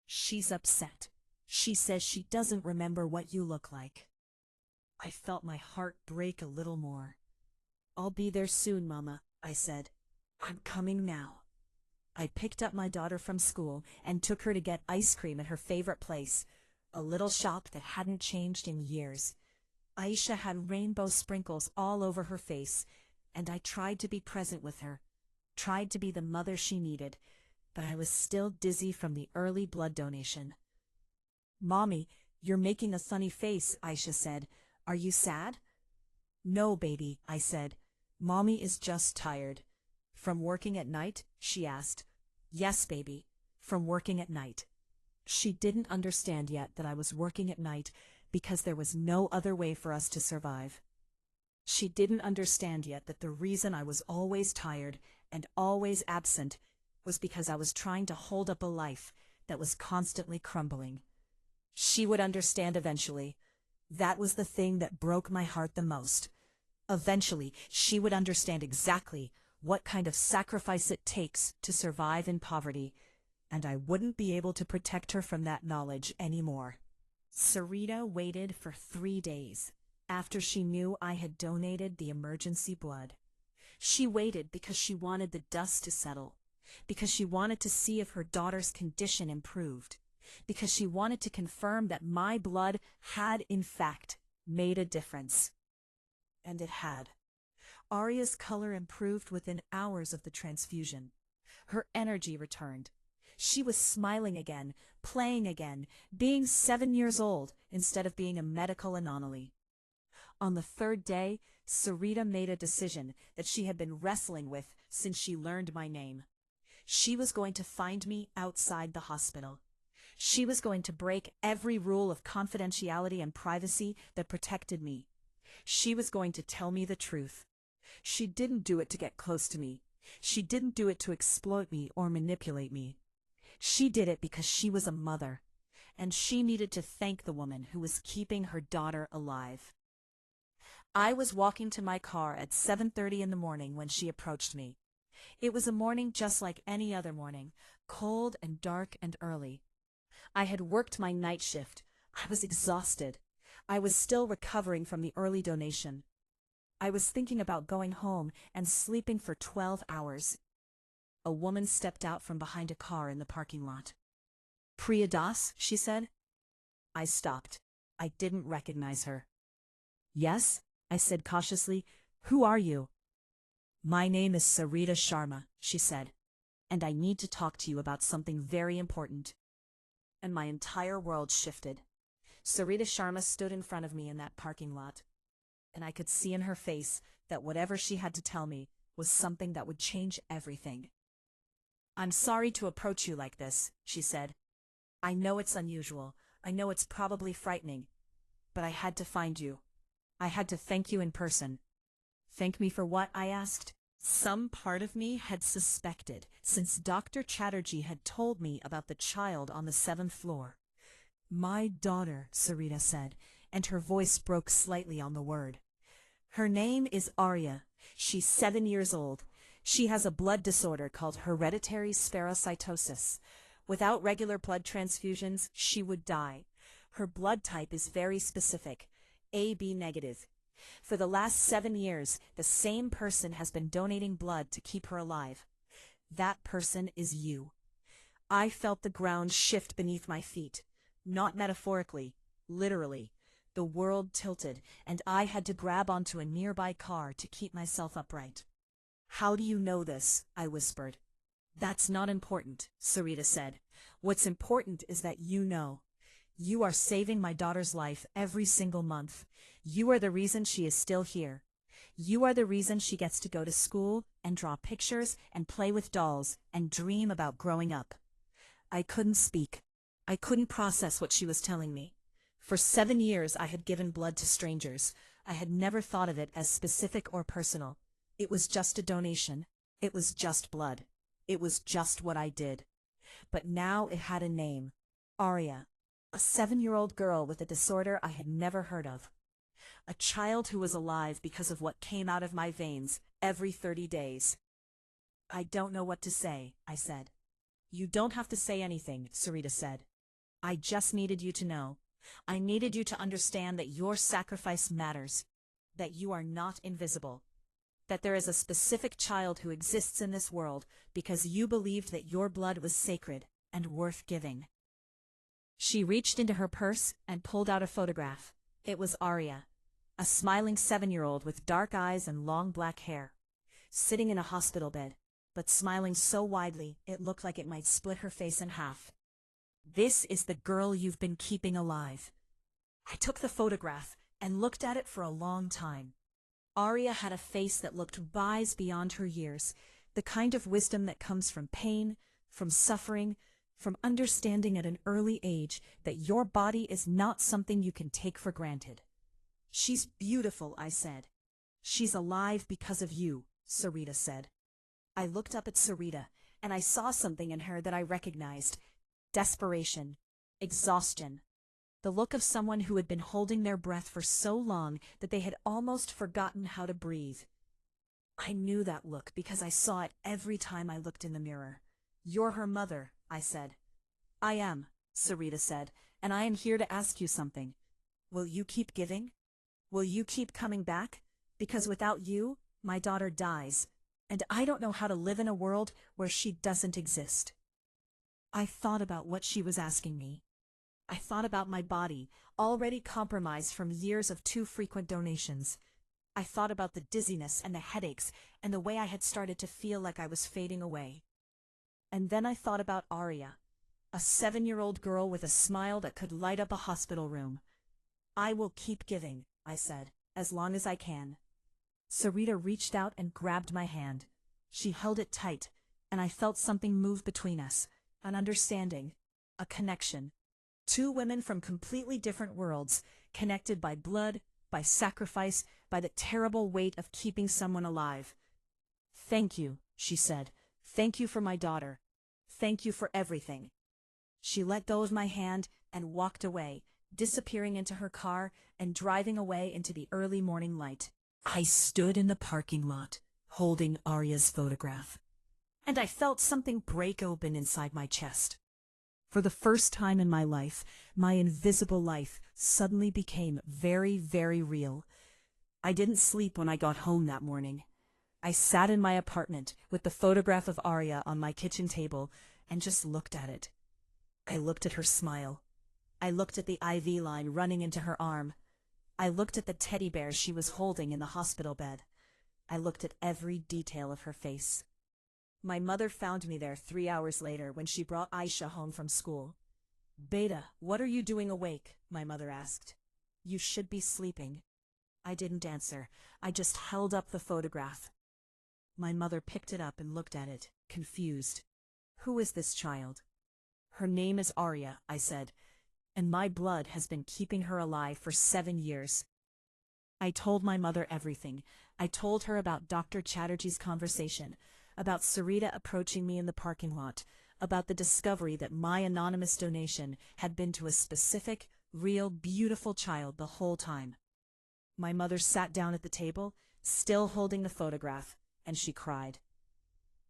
[SPEAKER 1] "She's upset. She says she doesn't remember what you look like." I felt my heart break a little more. "I'll be there soon, Mama," I said. "I'm coming now." I picked up my daughter from school and took her to get ice cream at her favorite place, a little shop that hadn't changed in years. Aisha had rainbow sprinkles all over her face, and I tried to be present with her, tried to be the mother she needed, but I was still dizzy from the early blood donation. "Mommy, you're making a funny face," Aisha said. "Are you sad?" "No, baby," I said. "Mommy is just tired." "From working at night?" she asked. "Yes, baby, from working at night." She didn't understand yet that I was working at night because there was no other way for us to survive. She didn't understand yet that the reason I was always tired and always absent was because I was trying to hold up a life that was constantly crumbling. She would understand eventually. That was the thing that broke my heart the most. Eventually, she would understand exactly what kind of sacrifice it takes to survive in poverty, and I wouldn't be able to protect her from that knowledge anymore. Sarita waited for 3 days after she knew I had donated the emergency blood. She waited because she wanted the dust to settle, because she wanted to see if her daughter's condition improved, because she wanted to confirm that my blood had, in fact, made a difference. And it had. Arya's color improved within hours of the transfusion. Her energy returned. She was smiling again, playing again, being 7 years old instead of being a medical anomaly. On the 3rd day, Sarita made a decision that she had been wrestling with since she learned my name. She was going to find me outside the hospital. She was going to break every rule of confidentiality and privacy that protected me. She was going to tell me the truth. She didn't do it to get close to me. She didn't do it to exploit me or manipulate me. She did it because she was a mother, and she needed to thank the woman who was keeping her daughter alive. I was walking to my car at 7:30 in the morning when she approached me. It was a morning just like any other morning, cold and dark and early. I had worked my night shift. I was exhausted. I was still recovering from the early donation. I was thinking about going home and sleeping for 12 hours. A woman stepped out from behind a car in the parking lot. "Priya Das," she said. I stopped. I didn't recognize her. "Yes," I said cautiously. "Who are you?" "My name is Sarita Sharma," she said, "and I need to talk to you about something very important." And my entire world shifted. Sarita Sharma stood in front of me in that parking lot, and I could see in her face that whatever she had to tell me was something that would change everything. "I'm sorry to approach you like this," she said. "I know it's unusual. I know it's probably frightening. But I had to find you. I had to thank you in person." "Thank me for what?" I asked. Some part of me had suspected, since Dr. Chatterjee had told me about the child on the 7th floor. "My daughter," Sarita said, and her voice broke slightly on the word. Her name is Arya. She's 7 years old. She has a blood disorder called hereditary spherocytosis. Without regular blood transfusions, she would die. Her blood type is very specific, AB negative. For the last 7 years, the same person has been donating blood to keep her alive. That person is you. I felt the ground shift beneath my feet. Not metaphorically, literally. The world tilted, and I had to grab onto a nearby car to keep myself upright. "How do you know this?" I whispered. "That's not important," Sarita said. "What's important is that you know. You are saving my daughter's life every single month. You are the reason she is still here. You are the reason she gets to go to school and draw pictures and play with dolls and dream about growing up." I couldn't speak. I couldn't process what she was telling me. For 7 years I had given blood to strangers. I had never thought of it as specific or personal. It was just a donation. It was just blood. It was just what I did. But now it had a name. Arya. A 7-year-old girl with a disorder I had never heard of. A child who was alive because of what came out of my veins every 30 days. "I don't know what to say," I said. "You don't have to say anything," Sarita said. "I just needed you to know. I needed you to understand that your sacrifice matters, that you are not invisible, that there is a specific child who exists in this world because you believed that your blood was sacred and worth giving." She reached into her purse and pulled out a photograph. It was Arya, a smiling 7-year-old with dark eyes and long black hair, sitting in a hospital bed, but smiling so widely it looked like it might split her face in half. "This is the girl you've been keeping alive." I took the photograph and looked at it for a long time. Arya had a face that looked wise beyond her years, the kind of wisdom that comes from pain, from suffering, from understanding at an early age that your body is not something you can take for granted. "She's beautiful," I said. "She's alive because of you," Sarita said. I looked up at Sarita, and I saw something in her that I recognized. Desperation, exhaustion, the look of someone who had been holding their breath for so long that they had almost forgotten how to breathe. I knew that look because I saw it every time I looked in the mirror. "You're her mother," I said. "I am," Sarita said, "and I am here to ask you something. Will you keep giving? Will you keep coming back? Because without you, my daughter dies, and I don't know how to live in a world where she doesn't exist." I thought about what she was asking me. I thought about my body, already compromised from years of too frequent donations. I thought about the dizziness and the headaches and the way I had started to feel like I was fading away. And then I thought about Arya, a 7-year-old girl with a smile that could light up a hospital room. "I will keep giving," I said, "as long as I can." Sarita reached out and grabbed my hand. She held it tight, and I felt something move between us. An understanding, a connection. Two women from completely different worlds, connected by blood, by sacrifice, by the terrible weight of keeping someone alive. "Thank you," she said. "Thank you for my daughter. Thank you for everything." She let go of my hand and walked away, disappearing into her car and driving away into the early morning light. I stood in the parking lot, holding Arya's photograph, and I felt something break open inside my chest. For the first time in my life, my invisible life suddenly became very, very real. I didn't sleep when I got home that morning. I sat in my apartment with the photograph of Arya on my kitchen table and just looked at it. I looked at her smile. I looked at the IV line running into her arm. I looked at the teddy bear she was holding in the hospital bed. I looked at every detail of her face. My mother found me there 3 hours later when she brought Aisha home from school. "Beta, what are you doing awake?" my mother asked. "You should be sleeping." I didn't answer. I just held up the photograph. My mother picked it up and looked at it, confused. "Who is this child?" "Her name is Arya," I said, "and my blood has been keeping her alive for 7 years." I told my mother everything. I told her about Dr. Chatterjee's conversation, about Sarita approaching me in the parking lot, about the discovery that my anonymous donation had been to a specific, real, beautiful child the whole time. My mother sat down at the table, still holding the photograph, and she cried.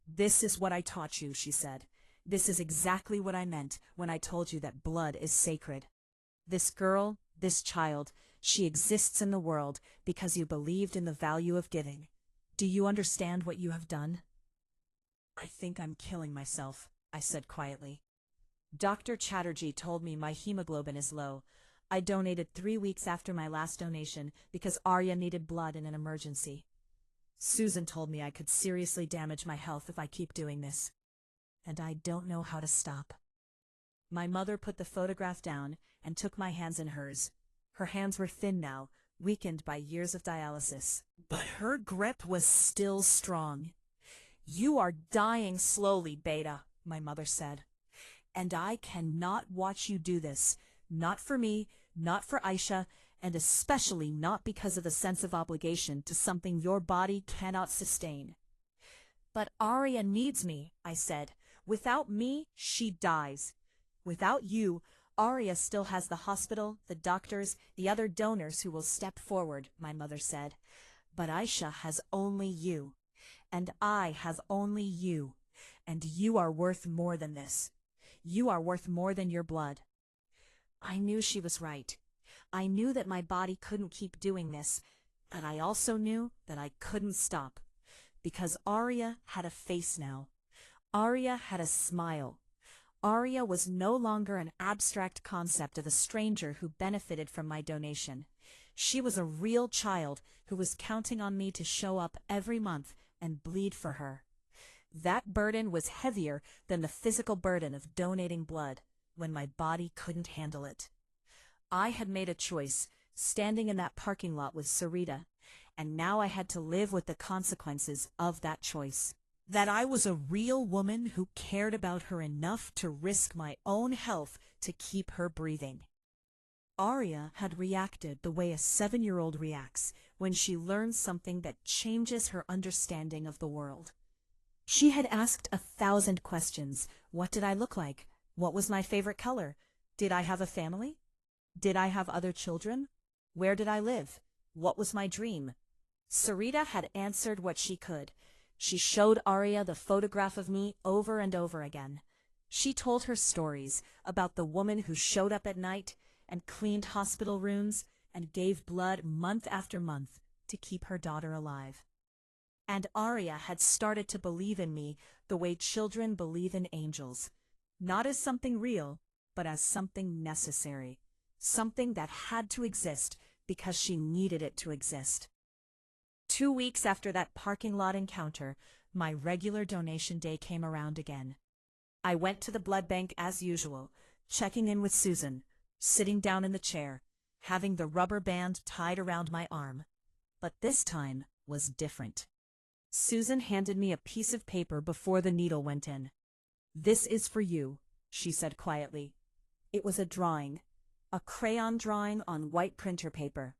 [SPEAKER 1] "This is what I taught you," she said. "This is exactly what I meant when I told you that blood is sacred. This girl, this child, she exists in the world because you believed in the value of giving. Do you understand what you have done?" "I think I'm killing myself," I said quietly. "Dr. Chatterjee told me my hemoglobin is low. I donated 3 weeks after my last donation because Arya needed blood in an emergency. Susan told me I could seriously damage my health if I keep doing this. And I don't know how to stop." My mother put the photograph down and took my hands in hers. Her hands were thin now, weakened by years of dialysis. But her grip was still strong. "You are dying slowly, Beta," my mother said. "And I cannot watch you do this. Not for me, not for Aisha, and especially not because of the sense of obligation to something your body cannot sustain." "But Arya needs me," I said. "Without me, she dies. Without you, Arya still has the hospital, the doctors, the other donors who will step forward," my mother said. "But Aisha has only you. And I have only you. And you are worth more than this. You are worth more than your blood." I knew she was right. I knew that my body couldn't keep doing this, but I also knew that I couldn't stop. Because Arya had a face now. Arya had a smile. Arya was no longer an abstract concept of a stranger who benefited from my donation. She was a real child who was counting on me to show up every month and bleed for her. That burden was heavier than the physical burden of donating blood when my body couldn't handle it. I had made a choice, standing in that parking lot with Sarita, and now I had to live with the consequences of that choice. That I was a real woman who cared about her enough to risk my own health to keep her breathing. Arya had reacted the way a 7-year-old reacts when she learns something that changes her understanding of the world. She had asked 1,000 questions. What did I look like? What was my favorite color? Did I have a family? Did I have other children? Where did I live? What was my dream? Sarita had answered what she could. She showed Arya the photograph of me over and over again. She told her stories about the woman who showed up at night and cleaned hospital rooms and gave blood month after month to keep her daughter alive. And Arya had started to believe in me the way children believe in angels, not as something real, but as something necessary, something that had to exist because she needed it to exist. 2 weeks after that parking lot encounter, my regular donation day came around again. I went to the blood bank as usual, checking in with Susan, sitting down in the chair, having the rubber band tied around my arm. But this time was different. Susan handed me a piece of paper before the needle went in. "This is for you," she said quietly. It was a drawing, a crayon drawing on white printer paper.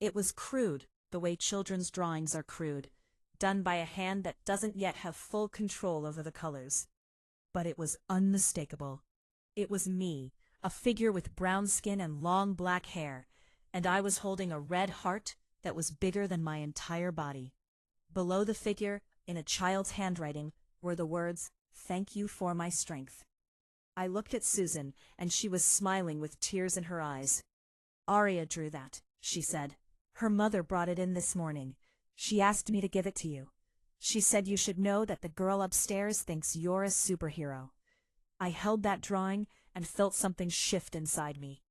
[SPEAKER 1] It was crude, the way children's drawings are crude, done by a hand that doesn't yet have full control over the colors. But it was unmistakable. It was me, a figure with brown skin and long black hair, and I was holding a red heart that was bigger than my entire body. Below the figure, in a child's handwriting, were the words, "Thank you for my strength." I looked at Susan, and she was smiling with tears in her eyes. "Arya drew that," she said. "Her mother brought it in this morning. She asked me to give it to you. She said you should know that the girl upstairs thinks you're a superhero." I held that drawing and felt something shift inside me.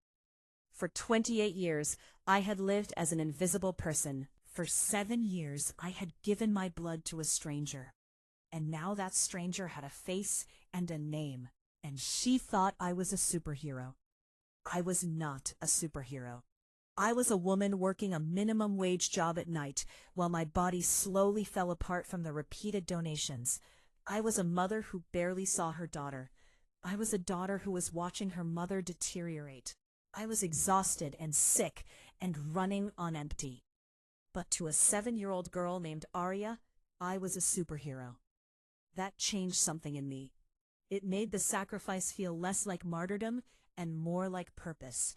[SPEAKER 1] For 28 years, I had lived as an invisible person. For 7 years, I had given my blood to a stranger. And now that stranger had a face and a name, and she thought I was a superhero. I was not a superhero. I was a woman working a minimum wage job at night while my body slowly fell apart from the repeated donations. I was a mother who barely saw her daughter. I was a daughter who was watching her mother deteriorate. I was exhausted and sick and running on empty. But to a 7-year-old girl named Arya, I was a superhero. That changed something in me. It made the sacrifice feel less like martyrdom and more like purpose.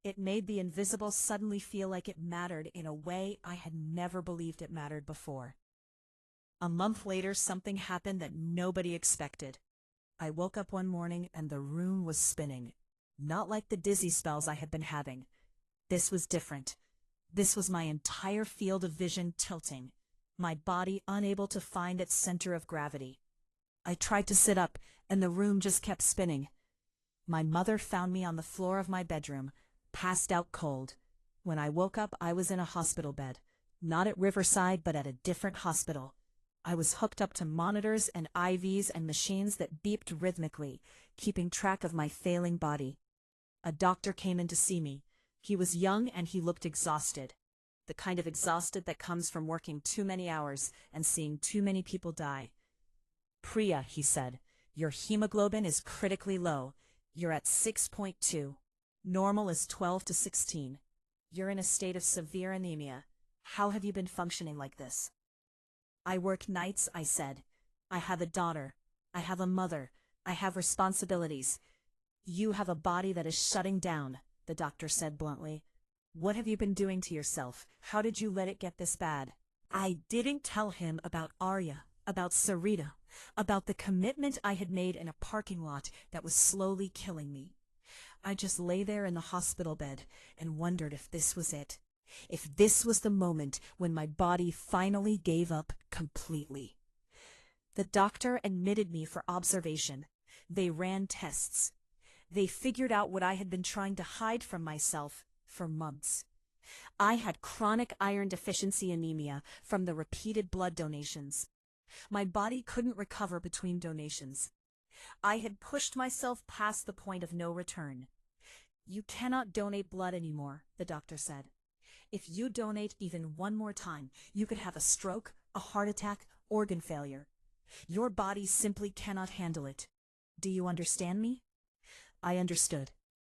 [SPEAKER 1] It made the invisible suddenly feel like it mattered in a way I had never believed it mattered before. A month later, something happened that nobody expected. I woke up one morning and the room was spinning. Not like the dizzy spells I had been having. This was different. This was my entire field of vision tilting, my body unable to find its center of gravity. I tried to sit up, and the room just kept spinning. My mother found me on the floor of my bedroom, passed out cold. When I woke up, I was in a hospital bed. Not at Riverside, but at a different hospital. I was hooked up to monitors and IVs and machines that beeped rhythmically, keeping track of my failing body. A doctor came in to see me. He was young and he looked exhausted. The kind of exhausted that comes from working too many hours and seeing too many people die. "Priya," he said, "your hemoglobin is critically low. You're at 6.2. Normal is 12 to 16. You're in a state of severe anemia. How have you been functioning like this?" "I work nights," I said. "I have a daughter. I have a mother. I have responsibilities." "You have a body that is shutting down," the doctor said bluntly. "What have you been doing to yourself? How did you let it get this bad?" I didn't tell him about Arya, about Sarita, about the commitment I had made in a parking lot that was slowly killing me. I just lay there in the hospital bed and wondered if this was it. If this was the moment when my body finally gave up completely. The doctor admitted me for observation. They ran tests. They figured out what I had been trying to hide from myself for months. I had chronic iron deficiency anemia from the repeated blood donations. My body couldn't recover between donations. I had pushed myself past the point of no return. "You cannot donate blood anymore," the doctor said. "If you donate even one more time, you could have a stroke, a heart attack, organ failure. Your body simply cannot handle it. Do you understand me?" I understood,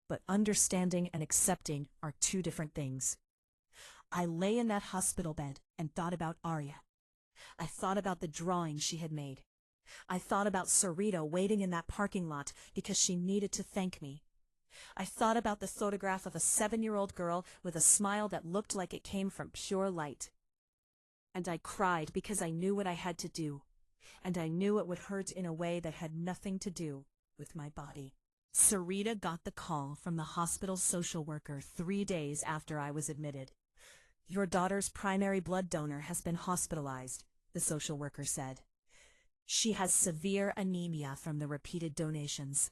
[SPEAKER 1] but understanding and accepting are two different things. I lay in that hospital bed and thought about Arya. I thought about the drawing she had made. I thought about Sarita waiting in that parking lot because she needed to thank me. I thought about the photograph of a 7-year-old girl with a smile that looked like it came from pure light. And I cried because I knew what I had to do, and I knew it would hurt in a way that had nothing to do with my body. Sarita got the call from the hospital social worker 3 days after I was admitted. "Your daughter's primary blood donor has been hospitalized," the social worker said. "She has severe anemia from the repeated donations.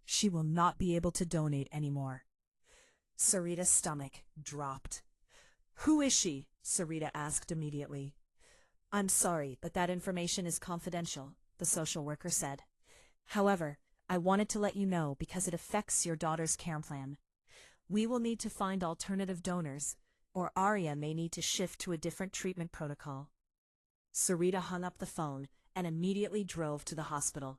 [SPEAKER 1] She will not be able to donate anymore." Sarita's stomach dropped. "Who is she?" Sarita asked immediately. "I'm sorry, but that information is confidential," the social worker said. "However, I wanted to let you know because it affects your daughter's care plan. We will need to find alternative donors, or Arya may need to shift to a different treatment protocol." Sarita hung up the phone and immediately drove to the hospital.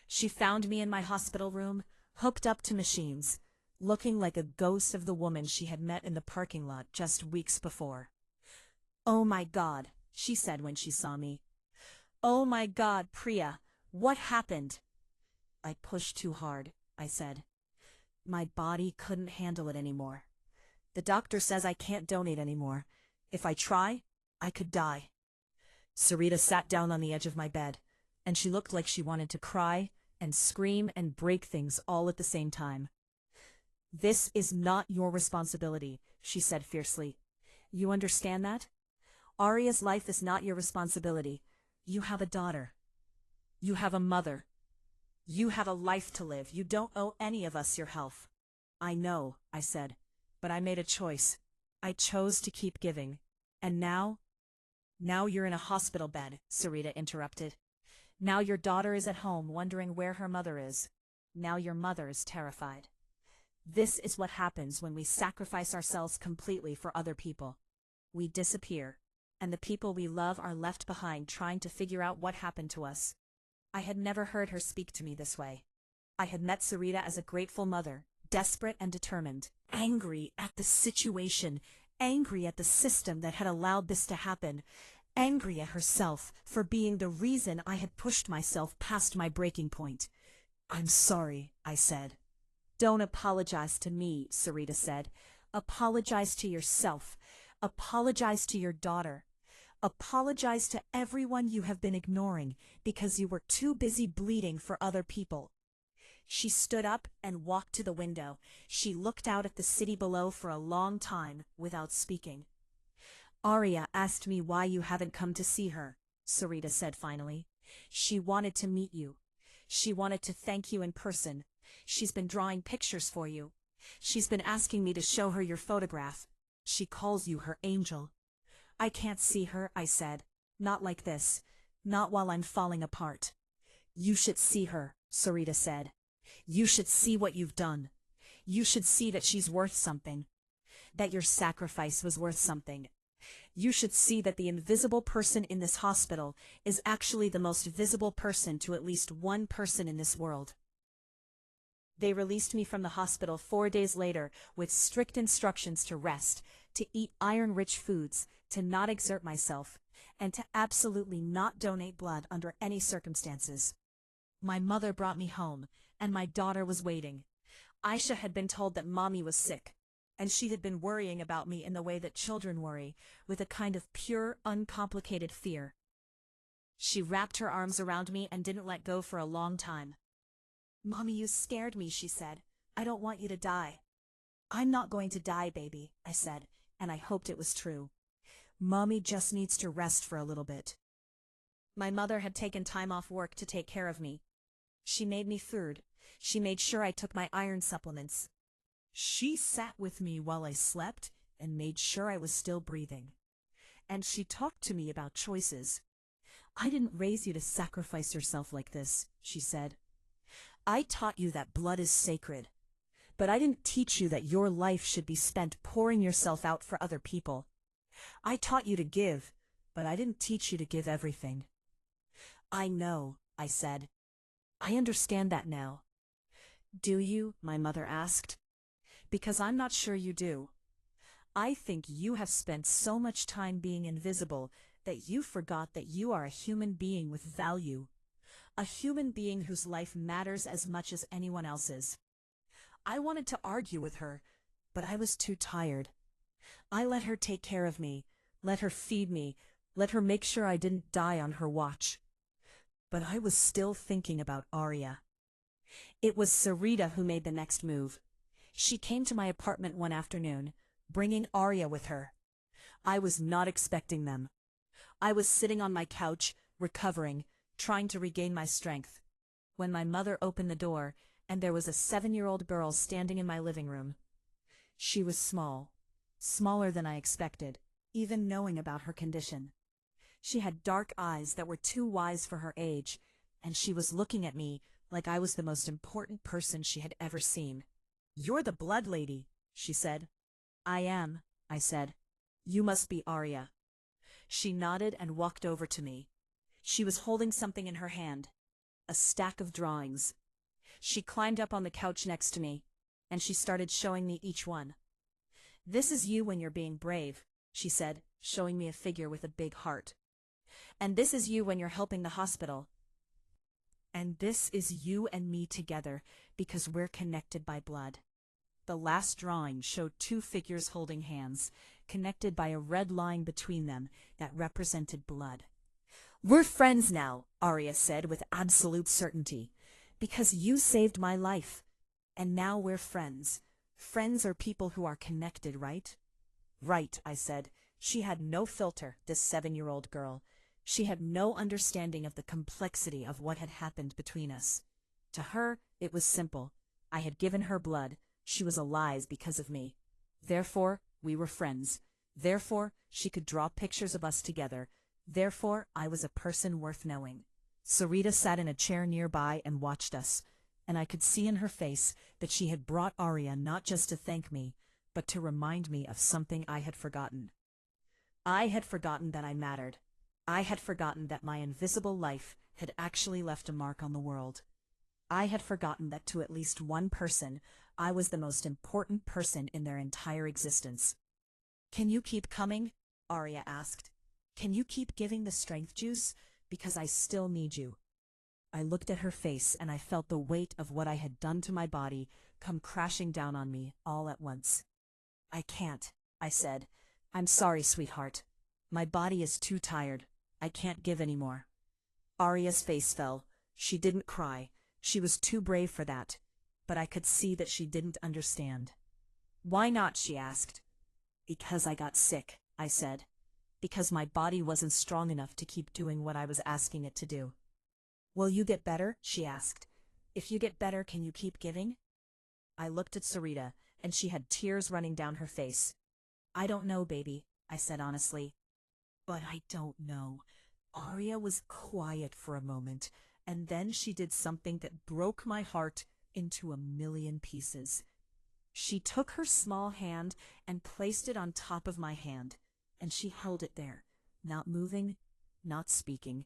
[SPEAKER 1] She found me in my hospital room, hooked up to machines, looking like a ghost of the woman she had met in the parking lot just weeks before. "Oh my God," she said when she saw me. "Oh my God, Priya, what happened?" "I pushed too hard," I said. "My body couldn't handle it anymore. The doctor says I can't donate anymore. If I try, I could die." Sarita sat down on the edge of my bed, and she looked like she wanted to cry and scream and break things all at the same time. "This is not your responsibility," she said fiercely. "You understand that? Arya's life is not your responsibility. You have a daughter. You have a mother. You have a life to live. You don't owe any of us your health." "I know," I said, "but I made a choice. I chose to keep giving. And now you're in a hospital bed," Sarita interrupted. "Now your daughter is at home wondering where her mother is. Now your mother is terrified. This is what happens when we sacrifice ourselves completely for other people. We disappear, and the people we love are left behind trying to figure out what happened to us." I had never heard her speak to me this way. I had met Sarita as a grateful mother, desperate and determined, angry at the situation, angry at the system that had allowed this to happen, angry at herself for being the reason I had pushed myself past my breaking point. "I'm sorry," I said. "Don't apologize to me," Sarita said. Apologize to yourself. Apologize to your daughter. Apologize to everyone you have been ignoring because you were too busy bleeding for other people. She stood up and walked to the window. She looked out at the city below for a long time without speaking. Arya asked me why you haven't come to see her, Sarita said finally. She wanted to meet you. She wanted to thank you in person. She's been drawing pictures for you. She's been asking me to show her your photograph. She calls you her angel. I can't see her, I said. Not like this. Not while I'm falling apart. You should see her, Sarita said. You should see what you've done. You should see that she's worth something. That your sacrifice was worth something. You should see that the invisible person in this hospital is actually the most visible person to at least one person in this world. They released me from the hospital 4 days later with strict instructions to rest, to eat iron-rich foods, to not exert myself, and to absolutely not donate blood under any circumstances. My mother brought me home, and my daughter was waiting. Aisha had been told that Mommy was sick, and she had been worrying about me in the way that children worry, with a kind of pure, uncomplicated fear. She wrapped her arms around me and didn't let go for a long time. Mommy, you scared me, she said. I don't want you to die. I'm not going to die, baby, I said, and I hoped it was true. Mommy just needs to rest for a little bit. My mother had taken time off work to take care of me. She made me food. She made sure I took my iron supplements. She sat with me while I slept and made sure I was still breathing. And she talked to me about choices. I didn't raise you to sacrifice yourself like this, she said. I taught you that blood is sacred. But I didn't teach you that your life should be spent pouring yourself out for other people. I taught you to give, but I didn't teach you to give everything. I know, I said. I understand that now. Do you? My mother asked. Because I'm not sure you do. I think you have spent so much time being invisible that you forgot that you are a human being with value. A human being whose life matters as much as anyone else's. I wanted to argue with her, but I was too tired. I let her take care of me, let her feed me, let her make sure I didn't die on her watch. But I was still thinking about Arya. It was Sarita who made the next move. She came to my apartment one afternoon, bringing Arya with her. I was not expecting them. I was sitting on my couch, recovering, trying to regain my strength, when my mother opened the door, and there was a 7-year-old girl standing in my living room. She was small, smaller than I expected, even knowing about her condition. She had dark eyes that were too wise for her age, and she was looking at me like I was the most important person she had ever seen. You're the blood lady, she said. I am, I said. You must be Arya. She nodded and walked over to me. She was holding something in her hand, a stack of drawings. She climbed up on the couch next to me, and she started showing me each one. This is you when you're being brave, she said, showing me a figure with a big heart. And this is you when you're helping the hospital. And this is you and me together, because we're connected by blood. The last drawing showed 2 figures holding hands, connected by a red line between them that represented blood. We're friends now, Arya said with absolute certainty, because you saved my life. And now we're friends. Friends are people who are connected, right? Right, I said. She had no filter, this 7-year-old girl. She had no understanding of the complexity of what had happened between us. To her, it was simple. I had given her blood. She was alive because of me. Therefore, we were friends. Therefore, she could draw pictures of us together. Therefore, I was a person worth knowing. Sarita sat in a chair nearby and watched us, and I could see in her face that she had brought Arya not just to thank me, but to remind me of something I had forgotten. I had forgotten that I mattered. I had forgotten that my invisible life had actually left a mark on the world. I had forgotten that to at least one person, I was the most important person in their entire existence. Can you keep coming? Arya asked. Can you keep giving the strength juice? Because I still need you. I looked at her face and I felt the weight of what I had done to my body come crashing down on me all at once. I can't, I said. I'm sorry, sweetheart. My body is too tired. I can't give anymore. Arya's face fell. She didn't cry. She was too brave for that. But I could see that she didn't understand. Why not, she asked. Because I got sick, I said. Because my body wasn't strong enough to keep doing what I was asking it to do. Will you get better? She asked. If you get better, can you keep giving? I looked at Sarita, and she had tears running down her face. I don't know, baby, I said honestly. But I don't know. Arya was quiet for a moment, and then she did something that broke my heart into a million pieces. She took her small hand and placed it on top of my hand, and she held it there, not moving, not speaking,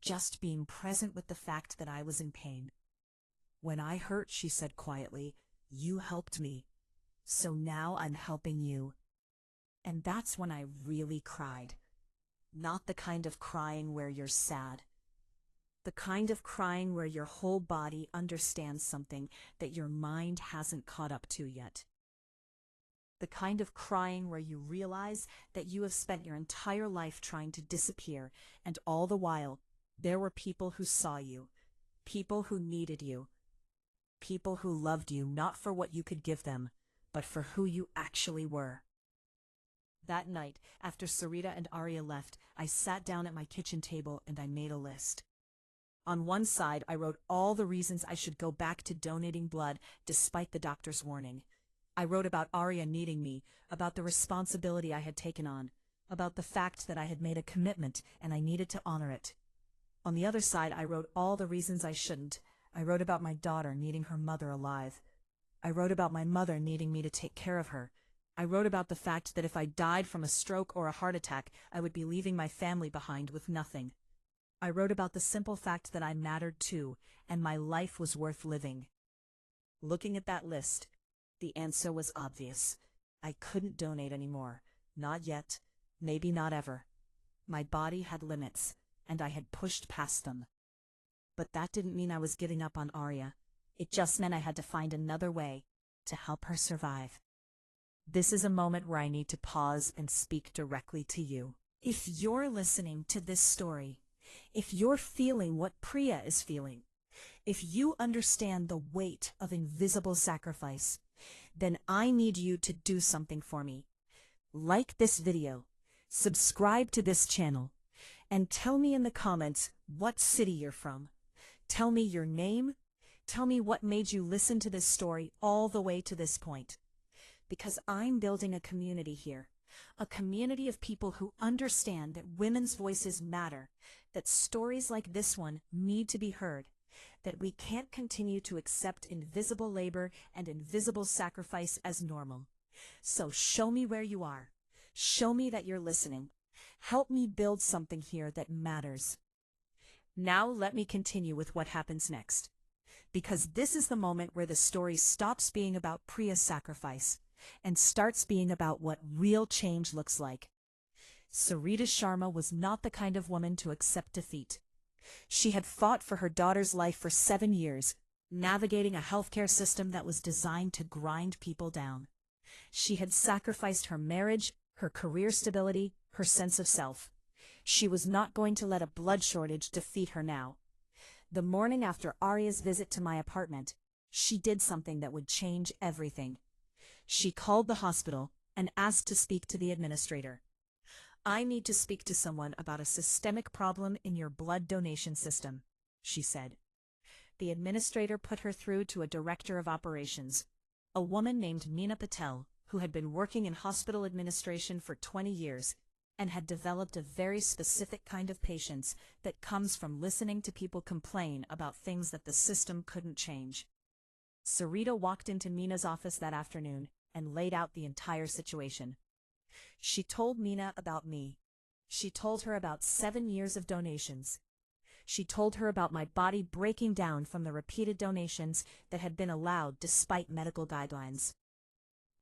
[SPEAKER 1] just being present with the fact that I was in pain. When I hurt, she said quietly, you helped me, so now I'm helping you. And that's when I really cried. Not the kind of crying where you're sad. The kind of crying where your whole body understands something that your mind hasn't caught up to yet. The kind of crying where you realize that you have spent your entire life trying to disappear, and all the while, there were people who saw you, people who needed you, people who loved you not for what you could give them, but for who you actually were. That night, after Sarita and Arya left, I sat down at my kitchen table and I made a list. On one side, I wrote all the reasons I should go back to donating blood despite the doctor's warning. I wrote about Arya needing me, about the responsibility I had taken on, about the fact that I had made a commitment and I needed to honor it. On the other side, I wrote all the reasons I shouldn't. I wrote about my daughter needing her mother alive. I wrote about my mother needing me to take care of her. I wrote about the fact that if I died from a stroke or a heart attack, I would be leaving my family behind with nothing. I wrote about the simple fact that I mattered too, and my life was worth living. Looking at that list, the answer was obvious. I couldn't donate anymore. Not yet. Maybe not ever. My body had limits, and I had pushed past them. But that didn't mean I was giving up on Arya. It just meant I had to find another way to help her survive. This is a moment where I need to pause and speak directly to you. If you're listening to this story, if you're feeling what Priya is feeling, if you understand the weight of invisible sacrifice, then I need you to do something for me. Like this video, subscribe to this channel, and tell me in the comments what city you're from. Tell me your name. Tell me what made you listen to this story all the way to this point. Because I'm building a community here, a community of people who understand that women's voices matter, that stories like this one need to be heard, that we can't continue to accept invisible labor and invisible sacrifice as normal. So show me where you are. Show me that you're listening. Help me build something here that matters. Now let me continue with what happens next. Because this is the moment where the story stops being about Priya's sacrifice and starts being about what real change looks like. Sarita Sharma was not the kind of woman to accept defeat. She had fought for her daughter's life for 7 years, navigating a healthcare system that was designed to grind people down. She had sacrificed her marriage, her career stability, her sense of self. She was not going to let a blood shortage defeat her now. The morning after Arya's visit to my apartment, she did something that would change everything. She called the hospital and asked to speak to the administrator. I need to speak to someone about a systemic problem in your blood donation system, she said. The administrator put her through to a director of operations, a woman named Meena Patel, who had been working in hospital administration for 20 years and had developed a very specific kind of patience that comes from listening to people complain about things that the system couldn't change. Sarita walked into Meena's office that afternoon and laid out the entire situation. She told Meena about me. She told her about 7 years of donations. She told her about my body breaking down from the repeated donations that had been allowed despite medical guidelines.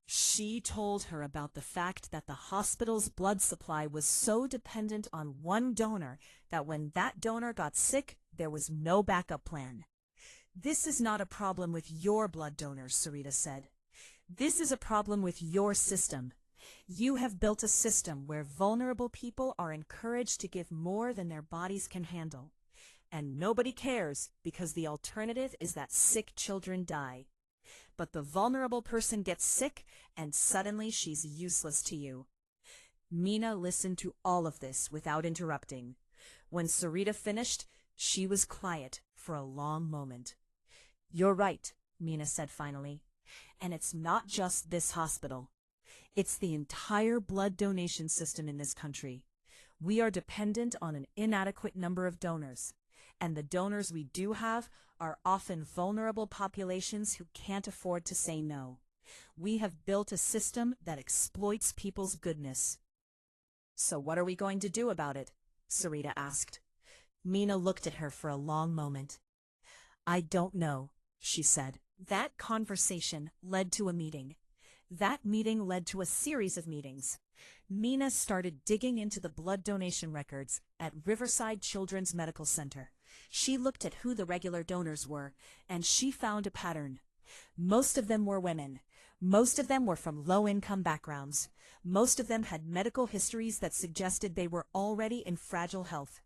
[SPEAKER 1] She told her about the fact that the hospital's blood supply was so dependent on one donor that when that donor got sick, there was no backup plan. This is not a problem with your blood donors, Sarita said. This is a problem with your system. You have built a system where vulnerable people are encouraged to give more than their bodies can handle. And nobody cares because the alternative is that sick children die. But the vulnerable person gets sick and suddenly she's useless to you. Mina listened to all of this without interrupting. When Sarita finished, she was quiet for a long moment. "You're right," Mina said finally. "And it's not just this hospital. It's the entire blood donation system in this country. We are dependent on an inadequate number of donors, and the donors we do have are often vulnerable populations who can't afford to say no. We have built a system that exploits people's goodness." "So what are we going to do about it?" Sarita asked. Mina looked at her for a long moment. "I don't know," she said. That conversation led to a meeting. That meeting led to a series of meetings. Mina started digging into the blood donation records at Riverside Children's Medical Center. She looked at who the regular donors were, and she found a pattern. Most of them were women. Most of them were from low-income backgrounds. Most of them had medical histories that suggested they were already in fragile health.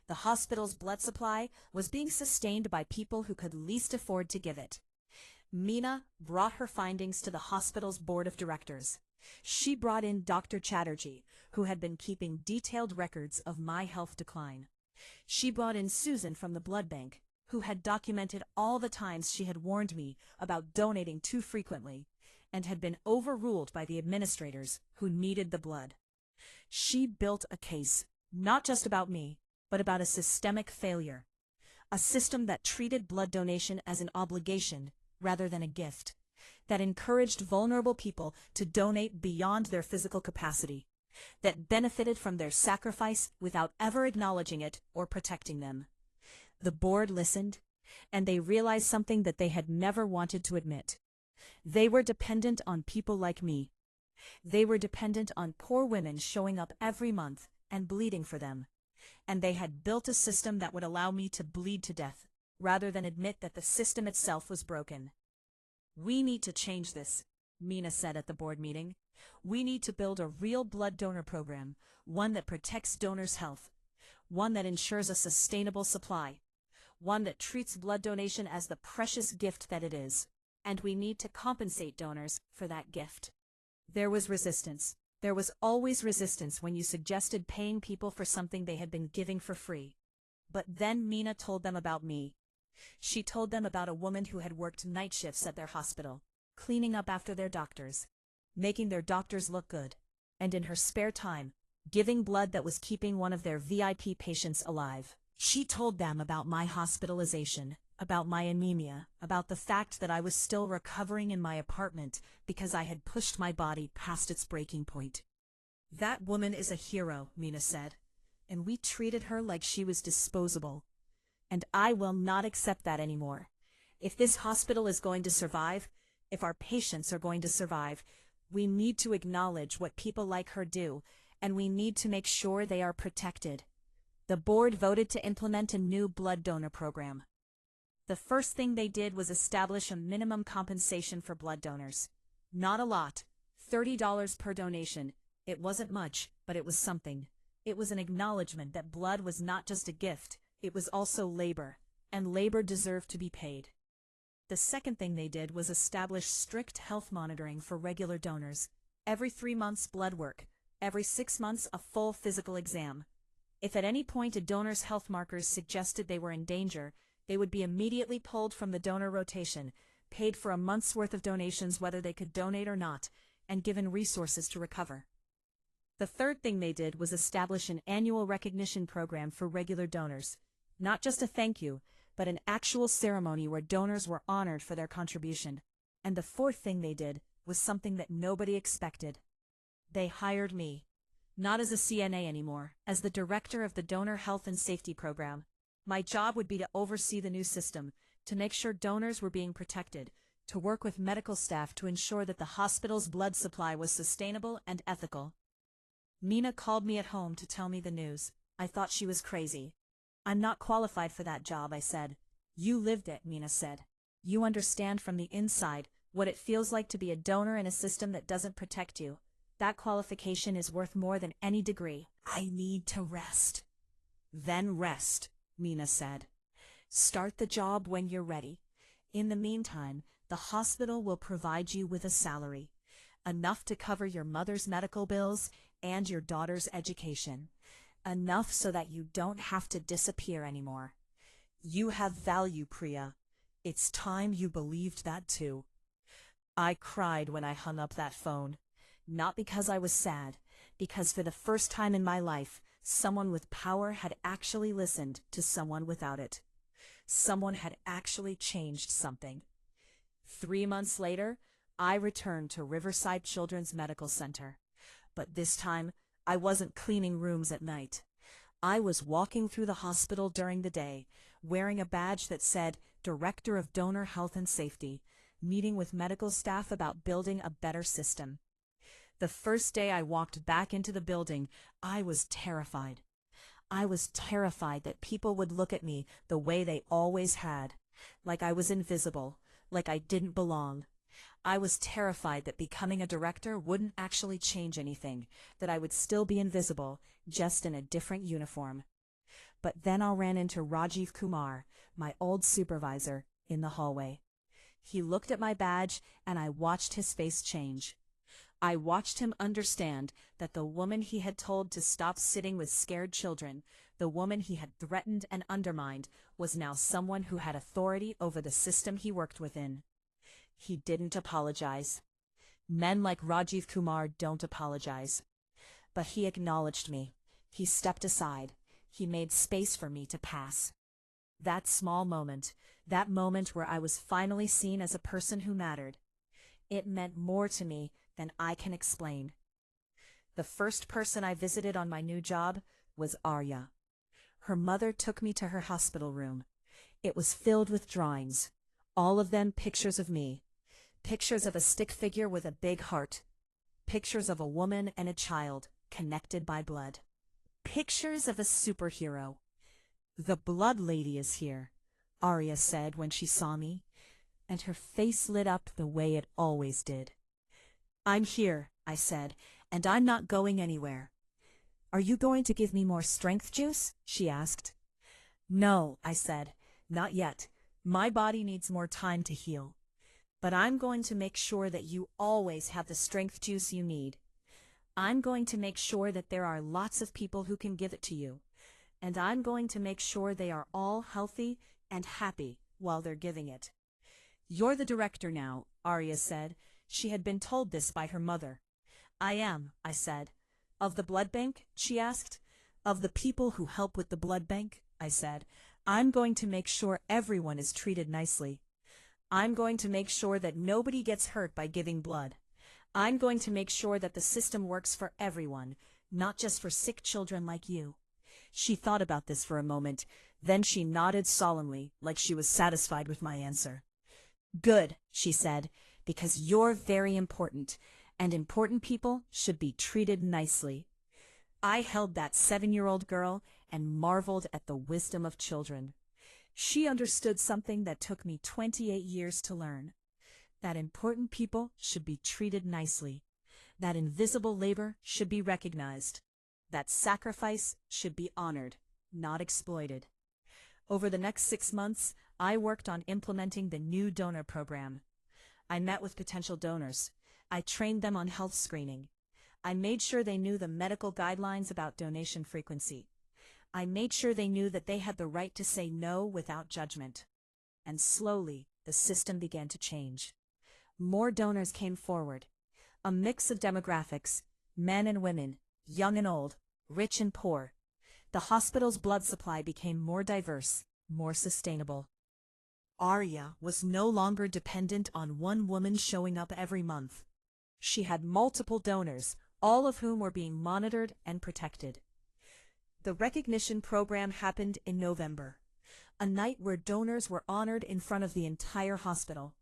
[SPEAKER 1] The hospital's blood supply was being sustained by people who could least afford to give it. Mina brought her findings to the hospital's board of directors. She brought in Dr. Chatterjee, who had been keeping detailed records of my health decline. She brought in Susan from the blood bank, who had documented all the times she had warned me about donating too frequently, and had been overruled by the administrators who needed the blood. She built a case, not just about me, but about a systemic failure. A system that treated blood donation as an obligation rather than a gift, that encouraged vulnerable people to donate beyond their physical capacity, that benefited from their sacrifice without ever acknowledging it or protecting them. The board listened, and they realized something that they had never wanted to admit. They were dependent on people like me. They were dependent on poor women showing up every month and bleeding for them. And they had built a system that would allow me to bleed to death, rather than admit that the system itself was broken. "We need to change this," Mina said at the board meeting. "We need to build a real blood donor program, one that protects donors' health, one that ensures a sustainable supply, one that treats blood donation as the precious gift that it is, and we need to compensate donors for that gift." There was resistance. There was always resistance when you suggested paying people for something they had been giving for free. But then Mina told them about me. She told them about a woman who had worked night shifts at their hospital, cleaning up after their doctors, making their doctors look good, and in her spare time, giving blood that was keeping one of their VIP patients alive. She told them about my hospitalization, about my anemia, about the fact that I was still recovering in my apartment because I had pushed my body past its breaking point. "That woman is a hero," Mina said, "and we treated her like she was disposable. And I will not accept that anymore. If this hospital is going to survive, if our patients are going to survive, we need to acknowledge what people like her do, and we need to make sure they are protected." The board voted to implement a new blood donor program. The first thing they did was establish a minimum compensation for blood donors. Not a lot, $30 per donation. It wasn't much, but it was something. It was an acknowledgement that blood was not just a gift, it was also labor, and labor deserved to be paid. The second thing they did was establish strict health monitoring for regular donors. Every 3 months blood work, every 6 months a full physical exam. If at any point a donor's health markers suggested they were in danger, they would be immediately pulled from the donor rotation, paid for a month's worth of donations whether they could donate or not, and given resources to recover. The third thing they did was establish an annual recognition program for regular donors. Not just a thank you, but an actual ceremony where donors were honored for their contribution. And the fourth thing they did was something that nobody expected. They hired me. Not as a CNA anymore, as the director of the Donor Health and Safety Program. My job would be to oversee the new system, to make sure donors were being protected, to work with medical staff to ensure that the hospital's blood supply was sustainable and ethical. Mina called me at home to tell me the news. I thought she was crazy. "I'm not qualified for that job," I said. "You lived it," Mina said. "You understand from the inside what it feels like to be a donor in a system that doesn't protect you. That qualification is worth more than any degree. I need to rest. Then rest, Mina said. Start the job when you're ready. In the meantime, the hospital will provide you with a salary, enough to cover your mother's medical bills and your daughter's education, enough so that you don't have to disappear anymore. You have value, Priya. It's time you believed that too. I cried when I hung up that phone. Not because I was sad, because for the first time in my life, someone with power had actually listened to someone without it. Someone had actually changed something. 3 months later, I returned to Riverside Children's Medical Center. But this time, I wasn't cleaning rooms at night. I was walking through the hospital during the day, wearing a badge that said Director of Donor Health and Safety, meeting with medical staff about building a better system. The first day I walked back into the building, I was terrified. I was terrified that people would look at me the way they always had, like I was invisible, like I didn't belong. I was terrified that becoming a director wouldn't actually change anything, that I would still be invisible, just in a different uniform. But then I ran into Rajiv Kumar, my old supervisor, in the hallway. He looked at my badge, and I watched his face change. I watched him understand that the woman he had told to stop sitting with scared children, the woman he had threatened and undermined, was now someone who had authority over the system he worked within. He didn't apologize. Men like Rajiv Kumar don't apologize. But he acknowledged me. He stepped aside. He made space for me to pass. That small moment, that moment where I was finally seen as a person who mattered, it meant more to me than I can explain. The first person I visited on my new job was Arya. Her mother took me to her hospital room. It was filled with drawings, all of them pictures of me. Pictures of a stick figure with a big heart. Pictures of a woman and a child, connected by blood. Pictures of a superhero. The Blood Lady is here, Arya said when she saw me, and her face lit up the way it always did. I'm here, I said, and I'm not going anywhere. Are you going to give me more strength juice? She asked. No, I said, not yet. My body needs more time to heal. But I'm going to make sure that you always have the strength juice you need. I'm going to make sure that there are lots of people who can give it to you. And I'm going to make sure they are all healthy and happy while they're giving it. You're the director now, Arya said. She had been told this by her mother. I am, I said. Of the blood bank? She asked. Of the people who help with the blood bank? I said. I'm going to make sure everyone is treated nicely. I'm going to make sure that nobody gets hurt by giving blood. I'm going to make sure that the system works for everyone, not just for sick children like you. She thought about this for a moment, then she nodded solemnly, like she was satisfied with my answer. Good, she said, because you're very important, and important people should be treated nicely. I held that 7-year-old girl and marveled at the wisdom of children. She understood something that took me 28 years to learn. That important people should be treated nicely. That invisible labor should be recognized. That sacrifice should be honored, not exploited. Over the next 6 months, I worked on implementing the new donor program. I met with potential donors. I trained them on health screening. I made sure they knew the medical guidelines about donation frequency. I made sure they knew that they had the right to say no without judgment. And slowly, the system began to change. More donors came forward. A mix of demographics, men and women, young and old, rich and poor. The hospital's blood supply became more diverse, more sustainable. Arya was no longer dependent on one woman showing up every month. She had multiple donors, all of whom were being monitored and protected. The recognition program happened in November, a night where donors were honored in front of the entire hospital.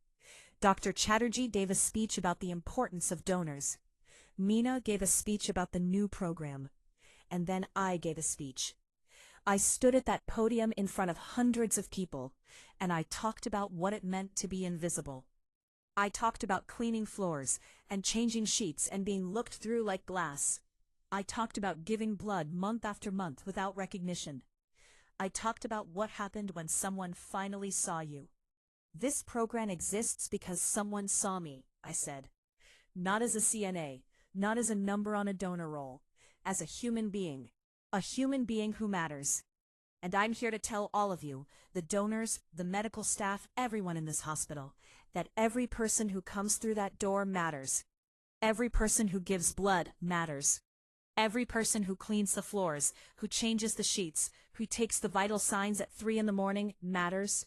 [SPEAKER 1] Dr. Chatterjee gave a speech about the importance of donors. Meena gave a speech about the new program. And then I gave a speech. I stood at that podium in front of hundreds of people, and I talked about what it meant to be invisible. I talked about cleaning floors and changing sheets and being looked through like glass. I talked about giving blood month after month without recognition. I talked about what happened when someone finally saw you. This program exists because someone saw me, I said. Not as a CNA, not as a number on a donor roll, as a human being who matters. And I'm here to tell all of you, the donors, the medical staff, everyone in this hospital, that every person who comes through that door matters. Every person who gives blood matters. Every person who cleans the floors, who changes the sheets, who takes the vital signs at 3 a.m. matters.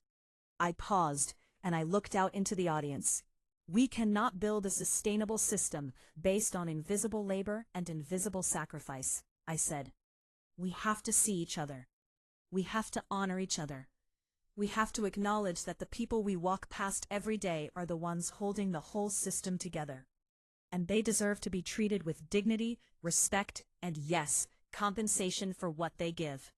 [SPEAKER 1] I paused, and I looked out into the audience. We cannot build a sustainable system based on invisible labor and invisible sacrifice, I said. We have to see each other. We have to honor each other. We have to acknowledge that the people we walk past every day are the ones holding the whole system together. And they deserve to be treated with dignity, respect, and yes, compensation for what they give.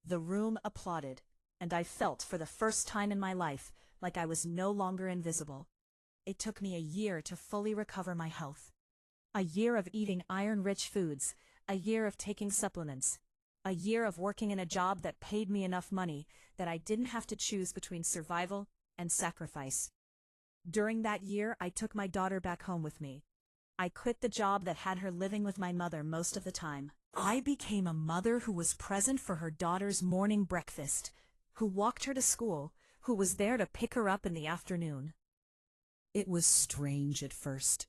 [SPEAKER 1] The room applauded, and I felt for the first time in my life like I was no longer invisible. It took me a year to fully recover my health. A year of eating iron-rich foods, a year of taking supplements, a year of working in a job that paid me enough money that I didn't have to choose between survival and sacrifice. During that year, I took my daughter back home with me. I quit the job that had her living with my mother most of the time. I became a mother who was present for her daughter's morning breakfast, who walked her to school, who was there to pick her up in the afternoon. It was strange at first.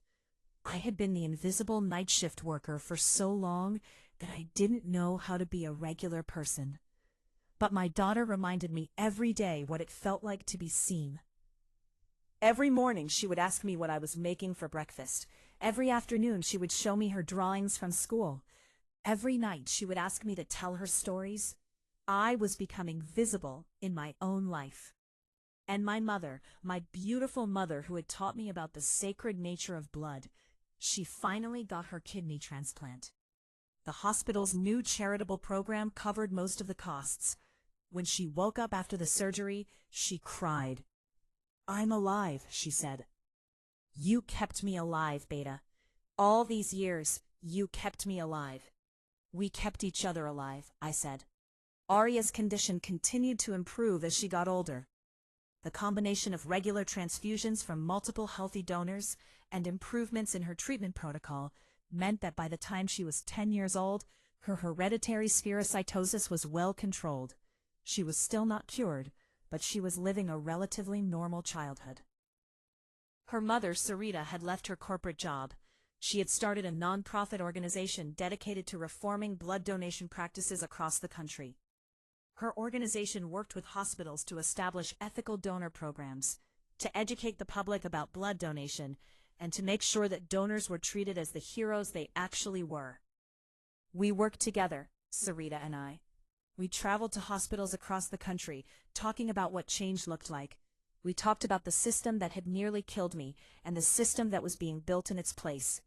[SPEAKER 1] I had been the invisible night shift worker for so long that I didn't know how to be a regular person. But my daughter reminded me every day what it felt like to be seen. Every morning she would ask me what I was making for breakfast. Every afternoon she would show me her drawings from school. Every night she would ask me to tell her stories. I was becoming visible in my own life. And my mother, my beautiful mother who had taught me about the sacred nature of blood, she finally got her kidney transplant. The hospital's new charitable program covered most of the costs. When she woke up after the surgery, she cried. "I'm alive," she said. "You kept me alive, Beta. All these years, you kept me alive." "We kept each other alive," I said. Aria's condition continued to improve as she got older. The combination of regular transfusions from multiple healthy donors and improvements in her treatment protocol meant that by the time she was 10 years old, her hereditary spherocytosis was well controlled. She was still not cured, but she was living a relatively normal childhood. Her mother, Sarita, had left her corporate job. She had started a nonprofit organization dedicated to reforming blood donation practices across the country. Her organization worked with hospitals to establish ethical donor programs, to educate the public about blood donation, and to make sure that donors were treated as the heroes they actually were. We worked together, Sarita and I. We traveled to hospitals across the country, talking about what change looked like. We talked about the system that had nearly killed me, and the system that was being built in its place.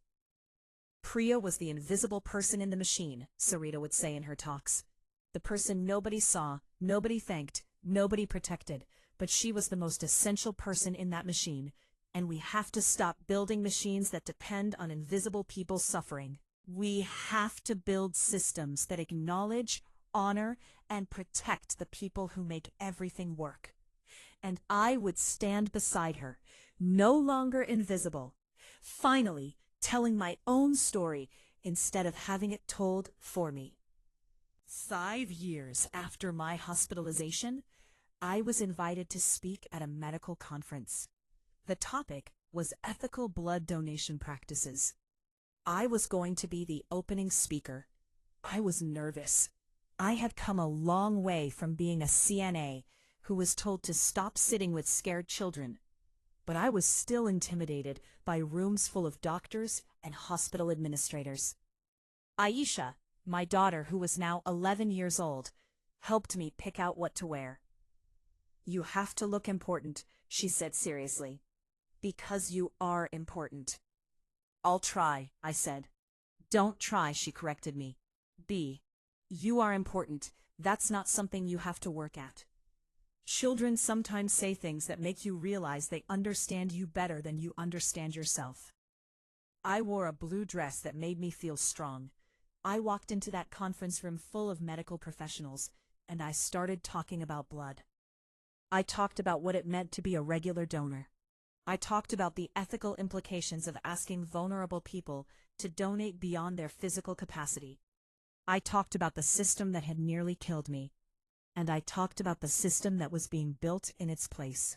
[SPEAKER 1] Priya was the invisible person in the machine, Sarita would say in her talks. The person nobody saw, nobody thanked, nobody protected, but she was the most essential person in that machine, and we have to stop building machines that depend on invisible people suffering. We have to build systems that acknowledge, honor, and protect the people who make everything work. And I would stand beside her, no longer invisible, finally telling my own story instead of having it told for me. 5 years after my hospitalization, I was invited to speak at a medical conference. The topic was ethical blood donation practices. I was going to be the opening speaker. I was nervous. I had come a long way from being a CNA who was told to stop sitting with scared children. But I was still intimidated by rooms full of doctors and hospital administrators. Aisha, my daughter, who was now 11 years old, helped me pick out what to wear. "You have to look important," she said seriously. "Because you are important." "I'll try," I said. "Don't try," she corrected me. "Be. You are important. That's not something you have to work at." Children sometimes say things that make you realize they understand you better than you understand yourself. I wore a blue dress that made me feel strong. I walked into that conference room full of medical professionals, and I started talking about blood. I talked about what it meant to be a regular donor. I talked about the ethical implications of asking vulnerable people to donate beyond their physical capacity. I talked about the system that had nearly killed me, and I talked about the system that was being built in its place.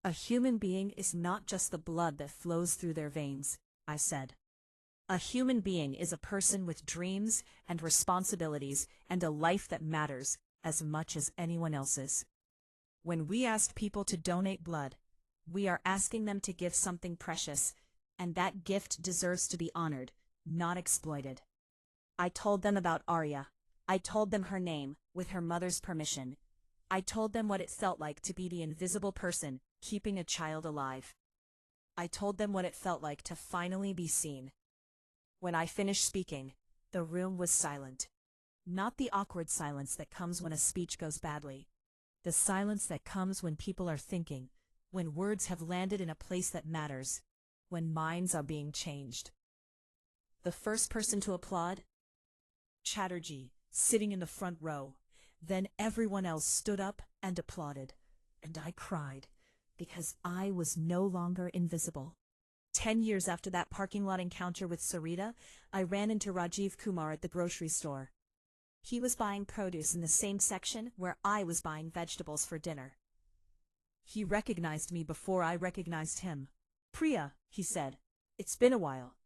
[SPEAKER 1] A human being is not just the blood that flows through their veins, I said. A human being is a person with dreams and responsibilities and a life that matters as much as anyone else's. When we ask people to donate blood, we are asking them to give something precious, and that gift deserves to be honored, not exploited. I told them about Arya. I told them her name, with her mother's permission. I told them what it felt like to be the invisible person keeping a child alive. I told them what it felt like to finally be seen. When I finished speaking, the room was silent. Not the awkward silence that comes when a speech goes badly. The silence that comes when people are thinking, when words have landed in a place that matters, when minds are being changed. The first person to applaud? Chatterjee, sitting in the front row. Then everyone else stood up and applauded, and I cried, because I was no longer invisible. 10 years after that parking lot encounter with Sarita, I ran into Rajiv Kumar at the grocery store. He was buying produce in the same section where I was buying vegetables for dinner. He recognized me before I recognized him. "Priya," he said, "it's been a while."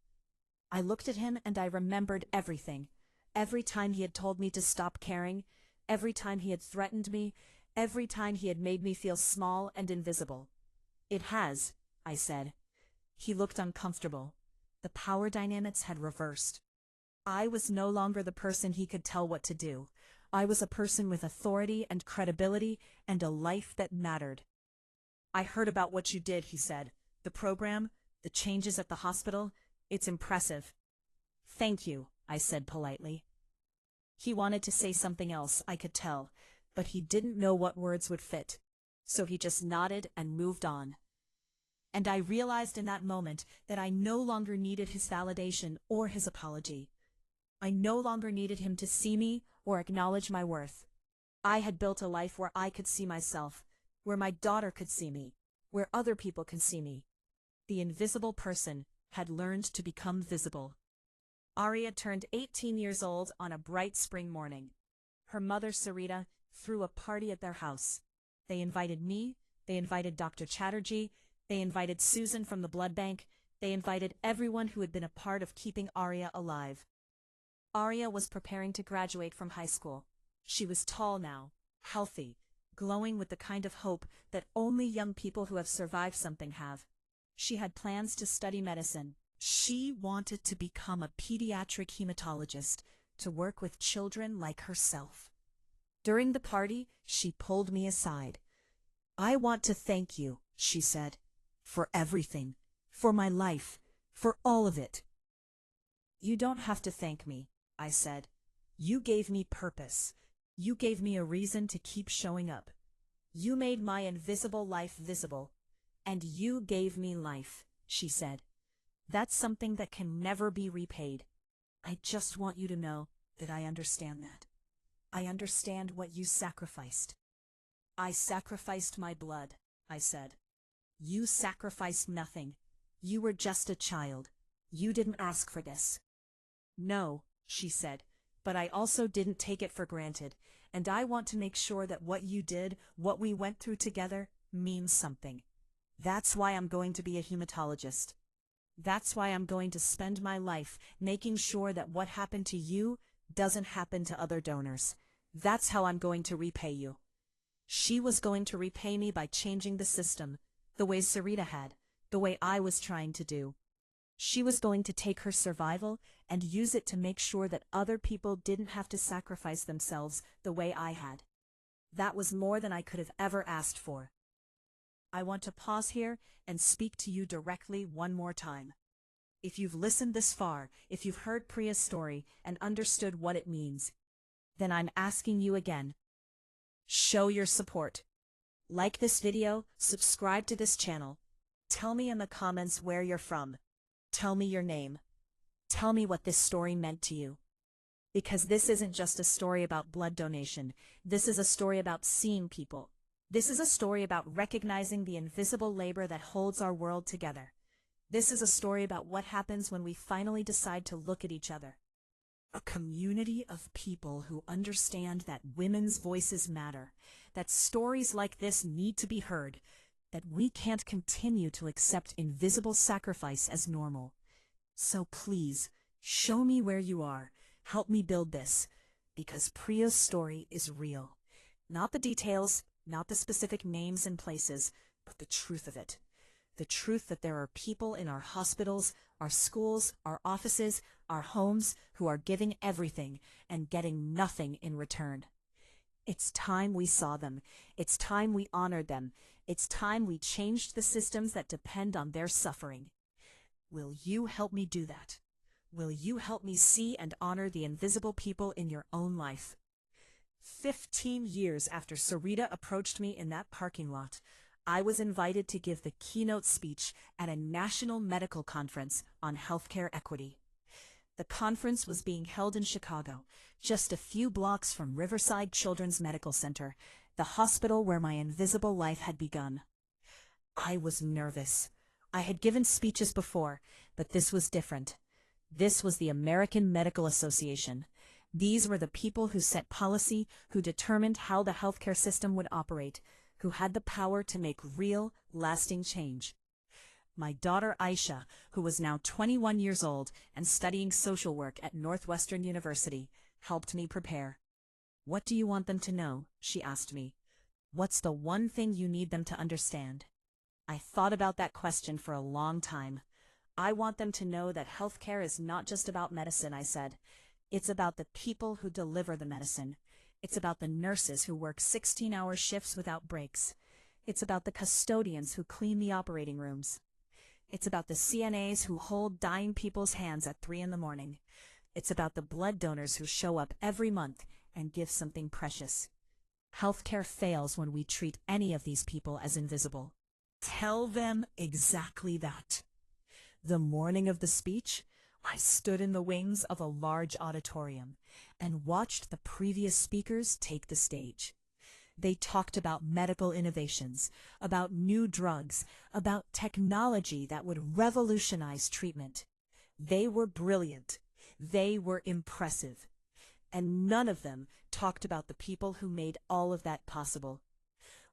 [SPEAKER 1] I looked at him and I remembered everything. Every time he had told me to stop caring, every time he had threatened me, every time he had made me feel small and invisible. "It has," I said. He looked uncomfortable. The power dynamics had reversed. I was no longer the person he could tell what to do. I was a person with authority and credibility and a life that mattered. "I heard about what you did," he said. "The program, the changes at the hospital, it's impressive." "Thank you," I said politely. He wanted to say something else, I could tell, but he didn't know what words would fit, so he just nodded and moved on. And I realized in that moment that I no longer needed his validation or his apology. I no longer needed him to see me or acknowledge my worth. I had built a life where I could see myself, where my daughter could see me, where other people could see me. The invisible person had learned to become visible. Arya turned 18 years old on a bright spring morning. Her mother, Sarita, threw a party at their house. They invited me, they invited Dr. Chatterjee, they invited Susan from the blood bank, they invited everyone who had been a part of keeping Arya alive. Arya was preparing to graduate from high school. She was tall now, healthy, glowing with the kind of hope that only young people who have survived something have. She had plans to study medicine. She wanted to become a pediatric hematologist, to work with children like herself. During the party, she pulled me aside. "I want to thank you," she said, "for everything, for my life, for all of it." "You don't have to thank me," I said. "You gave me purpose. You gave me a reason to keep showing up. You made my invisible life visible. And you gave me life," she said. "That's something that can never be repaid. I just want you to know that I understand that. I understand what you sacrificed." "I sacrificed my blood," I said. "You sacrificed nothing. You were just a child. You didn't ask for this." "No," she said, "but I also didn't take it for granted, and I want to make sure that what you did, what we went through together, means something. That's why I'm going to be a hematologist. That's why I'm going to spend my life making sure that what happened to you doesn't happen to other donors. That's how I'm going to repay you." She was going to repay me by changing the system, the way Sarita had, the way I was trying to do. She was going to take her survival and use it to make sure that other people didn't have to sacrifice themselves the way I had. That was more than I could have ever asked for. I want to pause here and speak to you directly one more time. If you've listened this far, if you've heard Priya's story and understood what it means, then I'm asking you again. Show your support. Like this video, subscribe to this channel. Tell me in the comments where you're from. Tell me your name. Tell me what this story meant to you. Because this isn't just a story about blood donation. This is a story about seeing people. This is a story about recognizing the invisible labor that holds our world together. This is a story about what happens when we finally decide to look at each other. A community of people who understand that women's voices matter, that stories like this need to be heard, that we can't continue to accept invisible sacrifice as normal. So please, show me where you are. Help me build this, because Priya's story is real. Not the details, not the specific names and places, but the truth of it. The truth that there are people in our hospitals, our schools, our offices, our homes who are giving everything and getting nothing in return. It's time we saw them. It's time we honored them. It's time we changed the systems that depend on their suffering. Will you help me do that? Will you help me see and honor the invisible people in your own life? 15 years after Sarita approached me in that parking lot, I was invited to give the keynote speech at a national medical conference on healthcare equity. The conference was being held in Chicago, just a few blocks from Riverside Children's Medical Center, the hospital where my invisible life had begun. I was nervous. I had given speeches before, but this was different. This was the American Medical Association. These were the people who set policy, who determined how the healthcare system would operate, who had the power to make real, lasting change. My daughter Aisha, who was now 21 years old and studying social work at Northwestern University, helped me prepare. "What do you want them to know?" she asked me. "What's the one thing you need them to understand?" I thought about that question for a long time. "I want them to know that healthcare is not just about medicine," I said. "It's about the people who deliver the medicine. It's about the nurses who work 16-hour shifts without breaks. It's about the custodians who clean the operating rooms. It's about the CNAs who hold dying people's hands at 3 in the morning. It's about the blood donors who show up every month and give something precious. Healthcare fails when we treat any of these people as invisible." Tell them exactly that. The morning of the speech, I stood in the wings of a large auditorium and watched the previous speakers take the stage. They talked about medical innovations, about new drugs, about technology that would revolutionize treatment. They were brilliant. They were impressive. And none of them talked about the people who made all of that possible.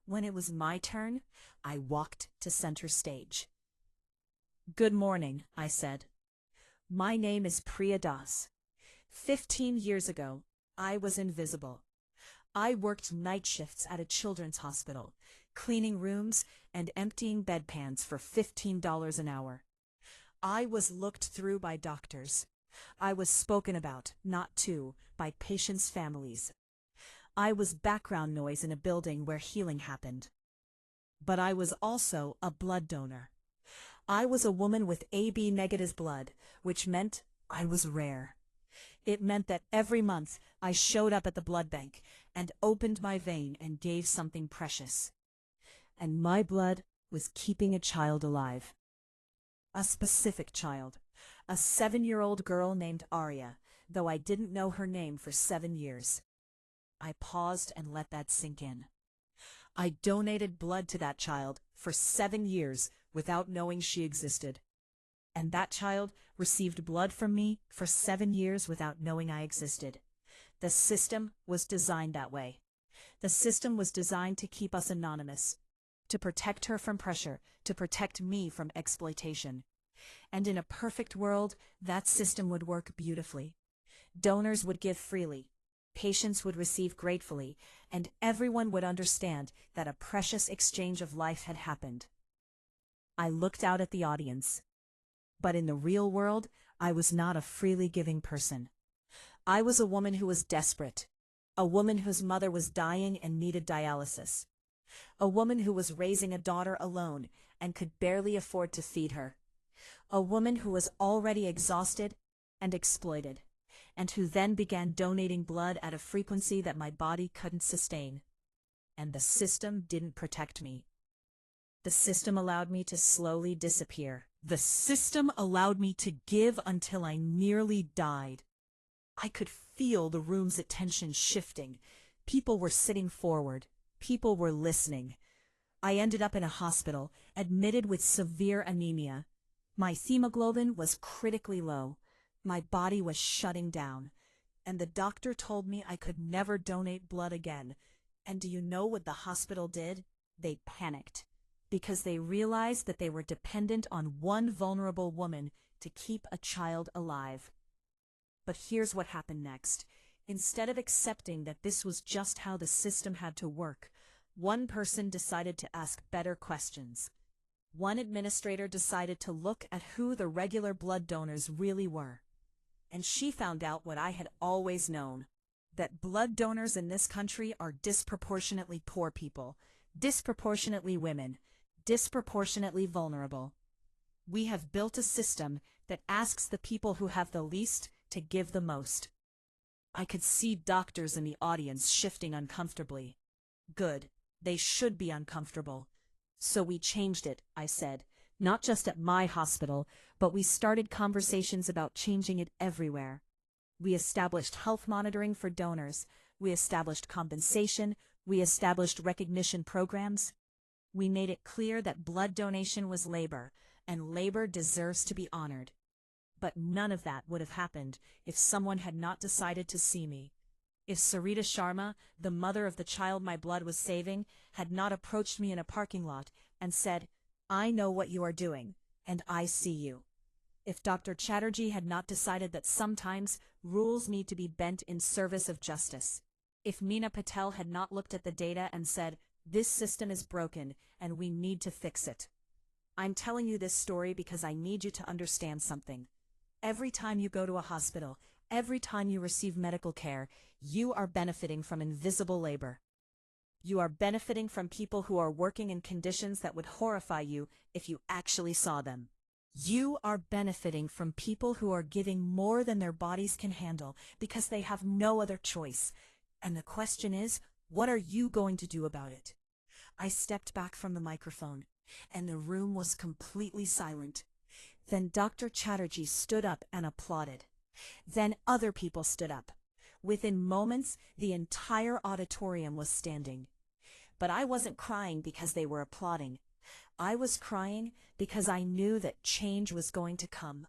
[SPEAKER 1] When it was my turn, I walked to center stage. "Good morning," I said. "My name is Priya Das. 15 years ago, I was invisible. I worked night shifts at a children's hospital, cleaning rooms and emptying bedpans for $15 an hour. I was looked through by doctors. I was spoken about, not to, by patients' families. I was background noise in a building where healing happened. But I was also a blood donor. I was a woman with AB negative blood, which meant I was rare. It meant that every month I showed up at the blood bank and opened my vein and gave something precious. And my blood was keeping a child alive. A specific child, a 7-year-old girl named Arya, though I didn't know her name for 7 years. I paused and let that sink in. I donated blood to that child for 7 years without knowing she existed. And that child received blood from me for 7 years without knowing I existed. The system was designed that way. The system was designed to keep us anonymous, to protect her from pressure, to protect me from exploitation. And in a perfect world, that system would work beautifully. Donors would give freely. Patients would receive gratefully, and everyone would understand that a precious exchange of life had happened. I looked out at the audience. But in the real world, I was not a freely giving person. I was a woman who was desperate, a woman whose mother was dying and needed dialysis, a woman who was raising a daughter alone and could barely afford to feed her, a woman who was already exhausted and exploited, and who then began donating blood at a frequency that my body couldn't sustain. And the system didn't protect me. The system allowed me to slowly disappear. The system allowed me to give until I nearly died. I could feel the room's attention shifting. People were sitting forward. People were listening. I ended up in a hospital, admitted with severe anemia. My hemoglobin was critically low. My body was shutting down. And the doctor told me I could never donate blood again. And do you know what the hospital did? They panicked, because they realized that they were dependent on one vulnerable woman to keep a child alive. But here's what happened next. Instead of accepting that this was just how the system had to work, one person decided to ask better questions. One administrator decided to look at who the regular blood donors really were. And she found out what I had always known, that blood donors in this country are disproportionately poor people, disproportionately women, disproportionately vulnerable. We have built a system that asks the people who have the least to give the most. I could see doctors in the audience shifting uncomfortably. Good, they should be uncomfortable. So we changed it, I said, not just at my hospital, but we started conversations about changing it everywhere. We established health monitoring for donors. We established compensation. We established recognition programs. We made it clear that blood donation was labor, and labor deserves to be honored. But none of that would have happened if someone had not decided to see me. If Sarita Sharma, the mother of the child my blood was saving, had not approached me in a parking lot and said, "I know what you are doing, and I see you." If Dr. Chatterjee had not decided that sometimes rules need to be bent in service of justice. If Meena Patel had not looked at the data and said, "This system is broken, and we need to fix it." I'm telling you this story because I need you to understand something. Every time you go to a hospital, every time you receive medical care, you are benefiting from invisible labor. You are benefiting from people who are working in conditions that would horrify you if you actually saw them. You are benefiting from people who are giving more than their bodies can handle because they have no other choice. And the question is, what are you going to do about it? I stepped back from the microphone, and the room was completely silent. Then Dr. Chatterjee stood up and applauded. Then other people stood up. Within moments, the entire auditorium was standing. But I wasn't crying because they were applauding. I was crying because I knew that change was going to come.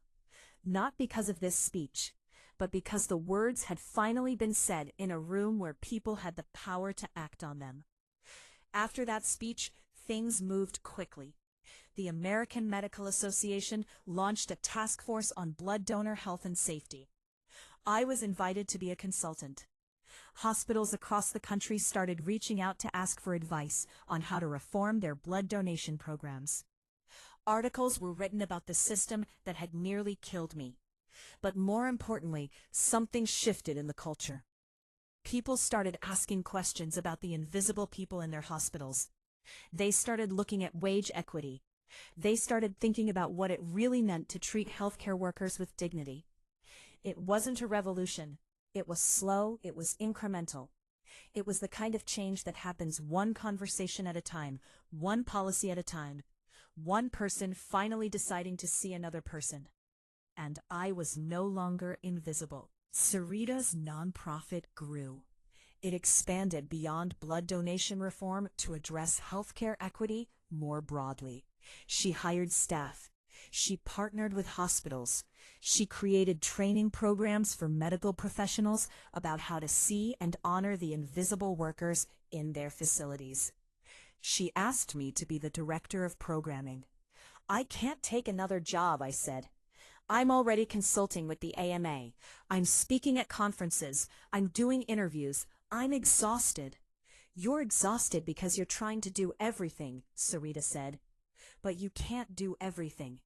[SPEAKER 1] Not because of this speech, but because the words had finally been said in a room where people had the power to act on them. After that speech, things moved quickly. The American Medical Association launched a task force on blood donor health and safety. I was invited to be a consultant. Hospitals across the country started reaching out to ask for advice on how to reform their blood donation programs. Articles were written about the system that had nearly killed me. But more importantly, something shifted in the culture. People started asking questions about the invisible people in their hospitals. They started looking at wage equity. They started thinking about what it really meant to treat healthcare workers with dignity. It wasn't a revolution. It was slow, it was incremental. It was the kind of change that happens one conversation at a time, one policy at a time, one person finally deciding to see another person. And I was no longer invisible. Sarita's nonprofit grew. It expanded beyond blood donation reform to address healthcare equity more broadly. She hired staff. She partnered with hospitals. She created training programs for medical professionals about how to see and honor the invisible workers in their facilities. She asked me to be the director of programming. "I can't take another job," I said. "I'm already consulting with the AMA. I'm speaking at conferences. I'm doing interviews. I'm exhausted." "You're exhausted because you're trying to do everything," Sarita said. "But you can't do everything.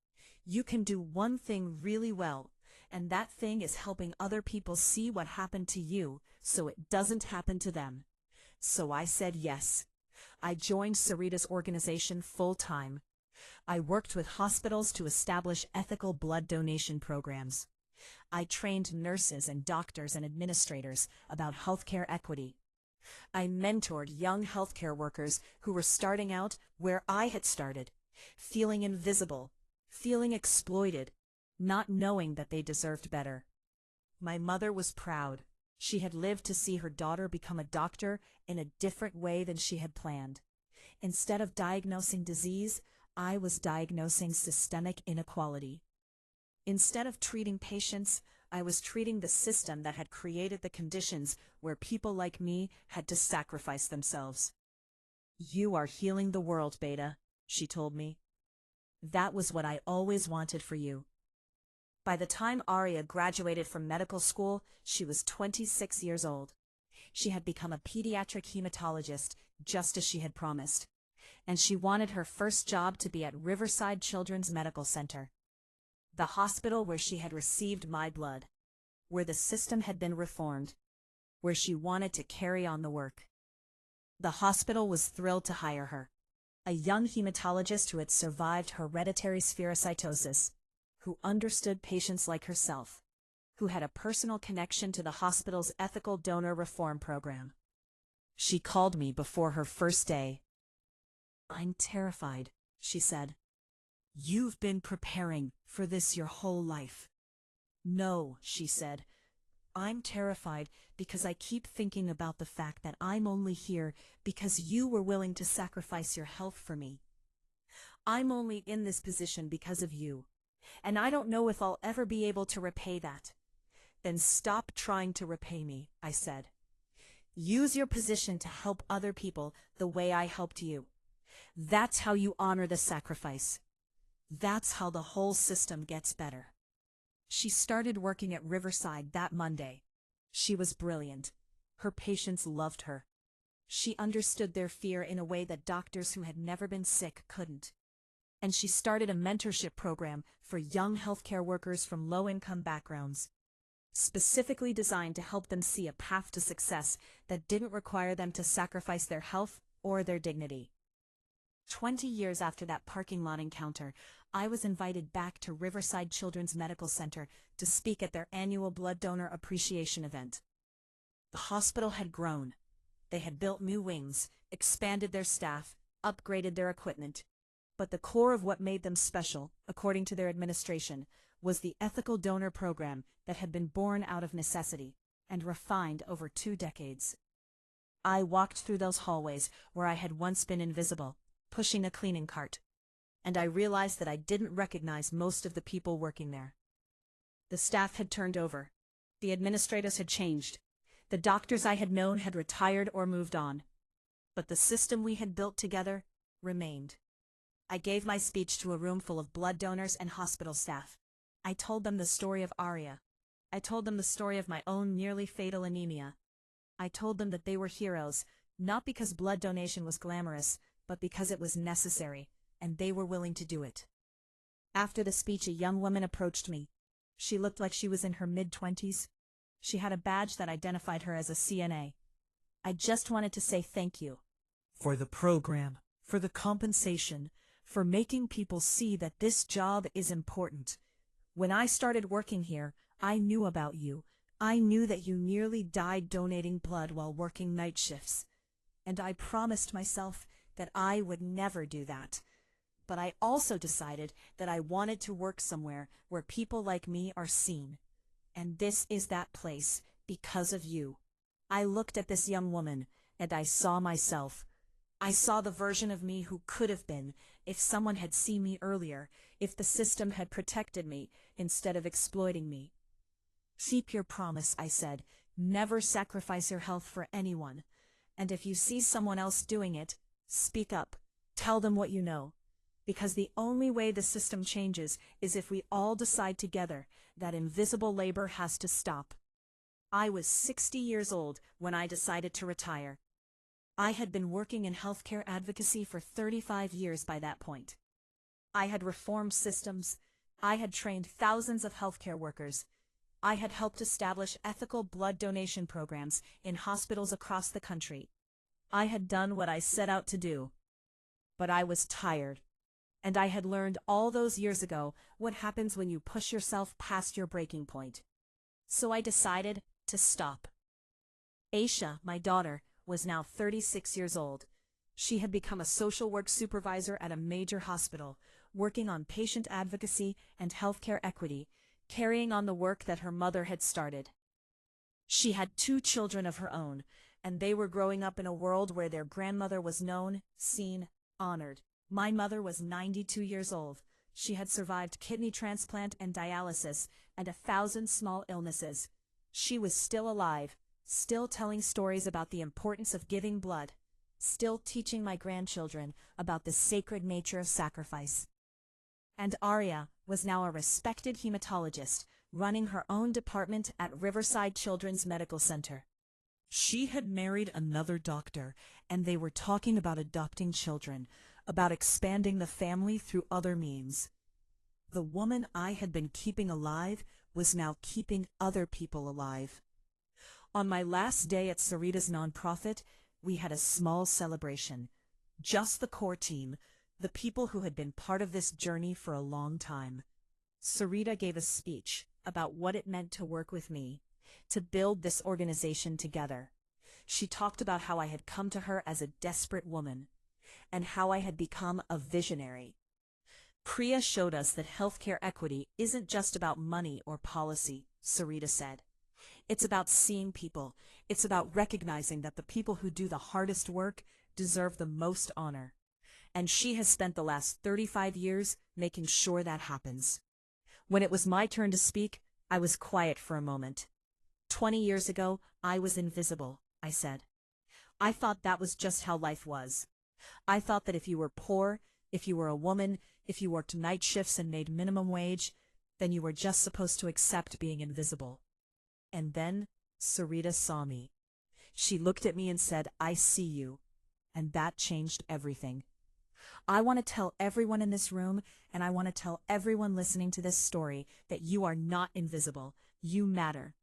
[SPEAKER 1] You can do one thing really well, and that thing is helping other people see what happened to you so it doesn't happen to them." So I said yes. I joined Sarita's organization full-time. I worked with hospitals to establish ethical blood donation programs. I trained nurses and doctors and administrators about healthcare equity. I mentored young healthcare workers who were starting out where I had started, feeling invisible, feeling exploited, not knowing that they deserved better. My mother was proud. She had lived to see her daughter become a doctor in a different way than she had planned. Instead of diagnosing disease, I was diagnosing systemic inequality. Instead of treating patients, I was treating the system that had created the conditions where people like me had to sacrifice themselves. "You are healing the world, Beta," she told me. "That was what I always wanted for you." By the time Aria graduated from medical school, she was 26 years old. She had become a pediatric hematologist, just as she had promised. And she wanted her first job to be at Riverside Children's Medical Center, the hospital where she had received my blood, where the system had been reformed, where she wanted to carry on the work. The hospital was thrilled to hire her, a young hematologist who had survived hereditary spherocytosis, who understood patients like herself, who had a personal connection to the hospital's ethical donor reform program. She called me before her first day. "I'm terrified," she said. "You've been preparing for this your whole life." "No," she said. "I'm terrified because I keep thinking about the fact that I'm only here because you were willing to sacrifice your health for me. I'm only in this position because of you, and I don't know if I'll ever be able to repay that." "Then stop trying to repay me," I said. "Use your position to help other people the way I helped you. That's how you honor the sacrifice. That's how the whole system gets better." She started working at Riverside that Monday. She was brilliant. Her patients loved her. She understood their fear in a way that doctors who had never been sick couldn't. And she started a mentorship program for young healthcare workers from low-income backgrounds, specifically designed to help them see a path to success that didn't require them to sacrifice their health or their dignity. 20 years after that parking lot encounter, I was invited back to Riverside Children's Medical Center to speak at their annual blood donor appreciation event. The hospital had grown. They had built new wings, expanded their staff, upgraded their equipment. But the core of what made them special, according to their administration, was the ethical donor program that had been born out of necessity and refined over 2 decades. I walked through those hallways where I had once been invisible, pushing a cleaning cart, and I realized that I didn't recognize most of the people working there. The staff had turned over. The administrators had changed. The doctors I had known had retired or moved on. But the system we had built together remained. I gave my speech to a room full of blood donors and hospital staff. I told them the story of Aria. I told them the story of my own nearly fatal anemia. I told them that they were heroes, not because blood donation was glamorous, but because it was necessary, and they were willing to do it. After the speech, a young woman approached me. She looked like she was in her mid-20s. She had a badge that identified her as a CNA. "I just wanted to say thank you for the program, for the compensation, for making people see that this job is important. When I started working here, I knew about you. I knew that you nearly died donating blood while working night shifts. And I promised myself that I would never do that. But I also decided that I wanted to work somewhere where people like me are seen. And this is that place because of you." I looked at this young woman, and I saw myself. I saw the version of me who could have been if someone had seen me earlier, if the system had protected me instead of exploiting me. "Keep your promise," I said. "Never sacrifice your health for anyone. And if you see someone else doing it, speak up. Tell them what you know. Because the only way the system changes is if we all decide together that invisible labor has to stop." I was 60 years old when I decided to retire. I had been working in healthcare advocacy for 35 years by that point. I had reformed systems. I had trained thousands of healthcare workers. I had helped establish ethical blood donation programs in hospitals across the country. I had done what I set out to do. But I was tired. And I had learned all those years ago what happens when you push yourself past your breaking point. So I decided to stop. Aisha, my daughter, was now 36 years old. She had become a social work supervisor at a major hospital, working on patient advocacy and healthcare equity, carrying on the work that her mother had started. She had 2 children of her own, and they were growing up in a world where their grandmother was known, seen, honored. My mother was 92 years old. She had survived kidney transplant and dialysis and 1,000 small illnesses. She was still alive, still telling stories about the importance of giving blood, still teaching my grandchildren about the sacred nature of sacrifice. And Arya was now a respected hematologist, running her own department at Riverside Children's Medical Center. She had married another doctor, and they were talking about adopting children, about expanding the family through other means. The woman I had been keeping alive was now keeping other people alive. On my last day at Sarita's nonprofit, we had a small celebration. Just the core team, the people who had been part of this journey for a long time. Sarita gave a speech about what it meant to work with me, to build this organization together. She talked about how I had come to her as a desperate woman, and how I had become a visionary. Priya showed us that healthcare equity isn't just about money or policy, Sarita said. It's about seeing people. It's about recognizing that the people who do the hardest work deserve the most honor. And she has spent the last 35 years making sure that happens. When it was my turn to speak, I was quiet for a moment. 20 years ago, I was invisible, I said. I thought that was just how life was. I thought that if you were poor, if you were a woman, if you worked night shifts and made minimum wage, then you were just supposed to accept being invisible. And then Sarita saw me. She looked at me and said, "I see you." And that changed everything. I want to tell everyone in this room, and I want to tell everyone listening to this story, that you are not invisible. You matter.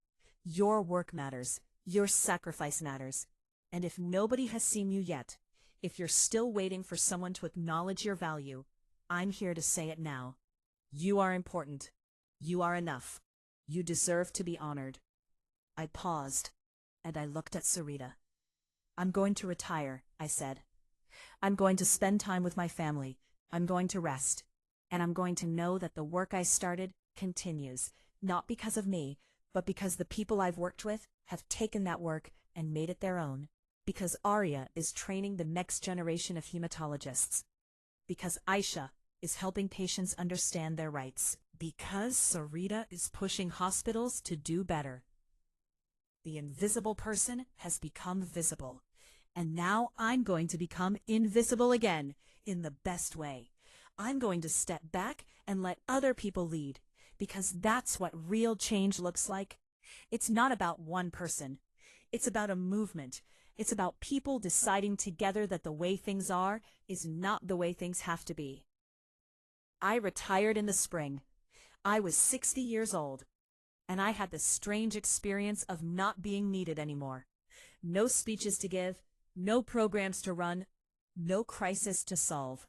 [SPEAKER 1] Your work matters. Your sacrifice matters. And if nobody has seen you yet, if you're still waiting for someone to acknowledge your value, I'm here to say it now. You are important. You are enough. You deserve to be honored. I paused, and I looked at Sarita. I'm going to retire, I said. I'm going to spend time with my family. I'm going to rest. And I'm going to know that the work I started continues, not because of me, but because the people I've worked with have taken that work and made it their own. Because Arya is training the next generation of hematologists. Because Aisha is helping patients understand their rights. Because Sarita is pushing hospitals to do better. The invisible person has become visible. And now I'm going to become invisible again, in the best way. I'm going to step back and let other people lead, because that's what real change looks like. It's not about one person. It's about a movement. It's about people deciding together that the way things are is not the way things have to be. I retired in the spring. I was 60 years old, and I had the strange experience of not being needed anymore. No speeches to give, no programs to run, no crisis to solve.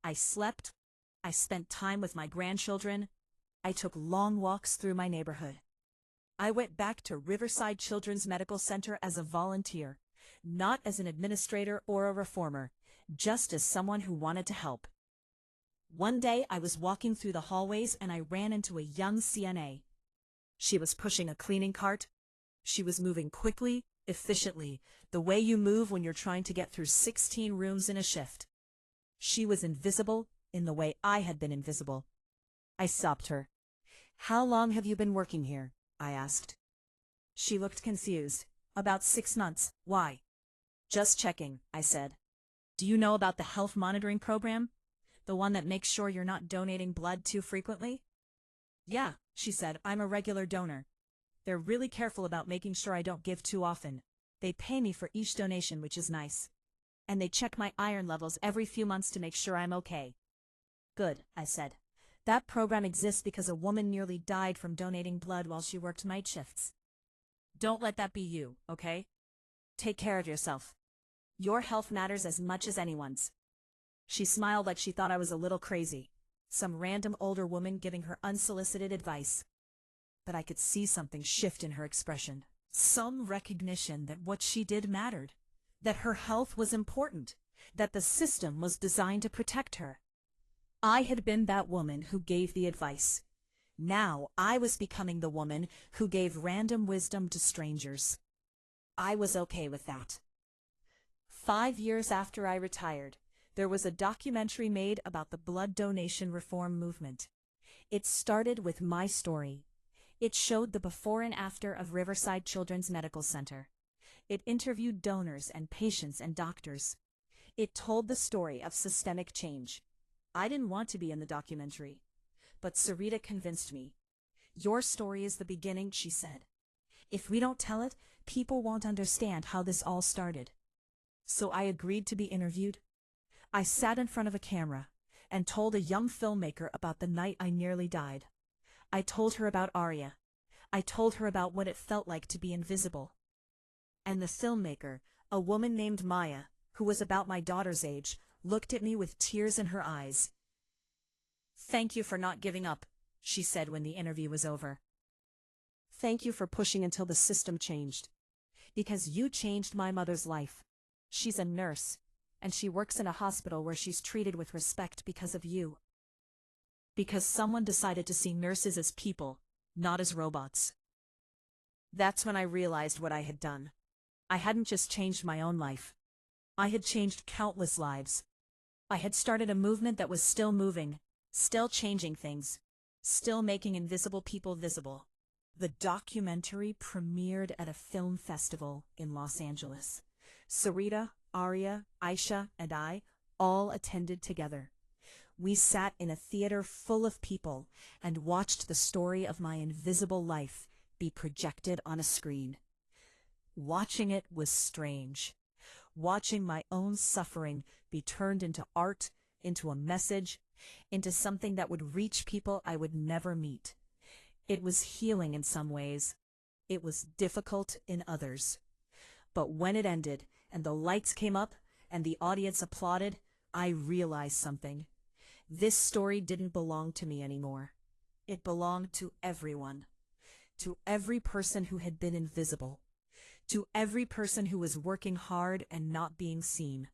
[SPEAKER 1] I slept. I spent time with my grandchildren. I took long walks through my neighborhood. I went back to Riverside Children's Medical Center as a volunteer, not as an administrator or a reformer, just as someone who wanted to help. One day I was walking through the hallways and I ran into a young CNA. She was pushing a cleaning cart. She was moving quickly, efficiently, the way you move when you're trying to get through 16 rooms in a shift. She was invisible in the way I had been invisible. I stopped her. "How long have you been working here?" I asked. She looked confused. "About 6 months. Why?" "Just checking," I said. "Do you know about the health monitoring program? The one that makes sure you're not donating blood too frequently?" "Yeah," she said. "I'm a regular donor. They're really careful about making sure I don't give too often. They pay me for each donation, which is nice. And they check my iron levels every few months to make sure I'm okay." "Good," I said. "That program exists because a woman nearly died from donating blood while she worked night shifts. Don't let that be you, okay? Take care of yourself. Your health matters as much as anyone's." She smiled like she thought I was a little crazy, some random older woman giving her unsolicited advice. But I could see something shift in her expression, some recognition that what she did mattered. that her health was important, that the system was designed to protect her. I had been that woman who gave the advice. Now I was becoming the woman who gave random wisdom to strangers. I was okay with that. 5 years after I retired, there was a documentary made about the blood donation reform movement. It started with my story. It showed the before and after of Riverside Children's Medical Center. It interviewed donors and patients and doctors. It told the story of systemic change. I didn't want to be in the documentary, but Sarita convinced me. Your story is the beginning, she said. If we don't tell it, people won't understand how this all started. So I agreed to be interviewed. I sat in front of a camera and told a young filmmaker about the night I nearly died. I told her about Arya. I told her about what it felt like to be invisible. And the filmmaker, a woman named Maya, who was about my daughter's age, looked at me with tears in her eyes. "Thank you for not giving up," she said when the interview was over. "Thank you for pushing until the system changed. Because you changed my mother's life. She's a nurse, and she works in a hospital where she's treated with respect because of you. Because someone decided to see nurses as people, not as robots." That's when I realized what I had done. I hadn't just changed my own life. I had changed countless lives. I had started a movement that was still moving, still changing things, still making invisible people visible. The documentary premiered at a film festival in Los Angeles. Sarita, Arya, Aisha, and I all attended together. We sat in a theater full of people and watched the story of my invisible life be projected on a screen. Watching it was strange. Watching my own suffering be turned into art, into a message, into something that would reach people I would never meet. It was healing in some ways. It was difficult in others. But when it ended, and the lights came up, and the audience applauded, I realized something. This story didn't belong to me anymore. It belonged to everyone. To every person who had been invisible. To every person who was working hard and not being seen.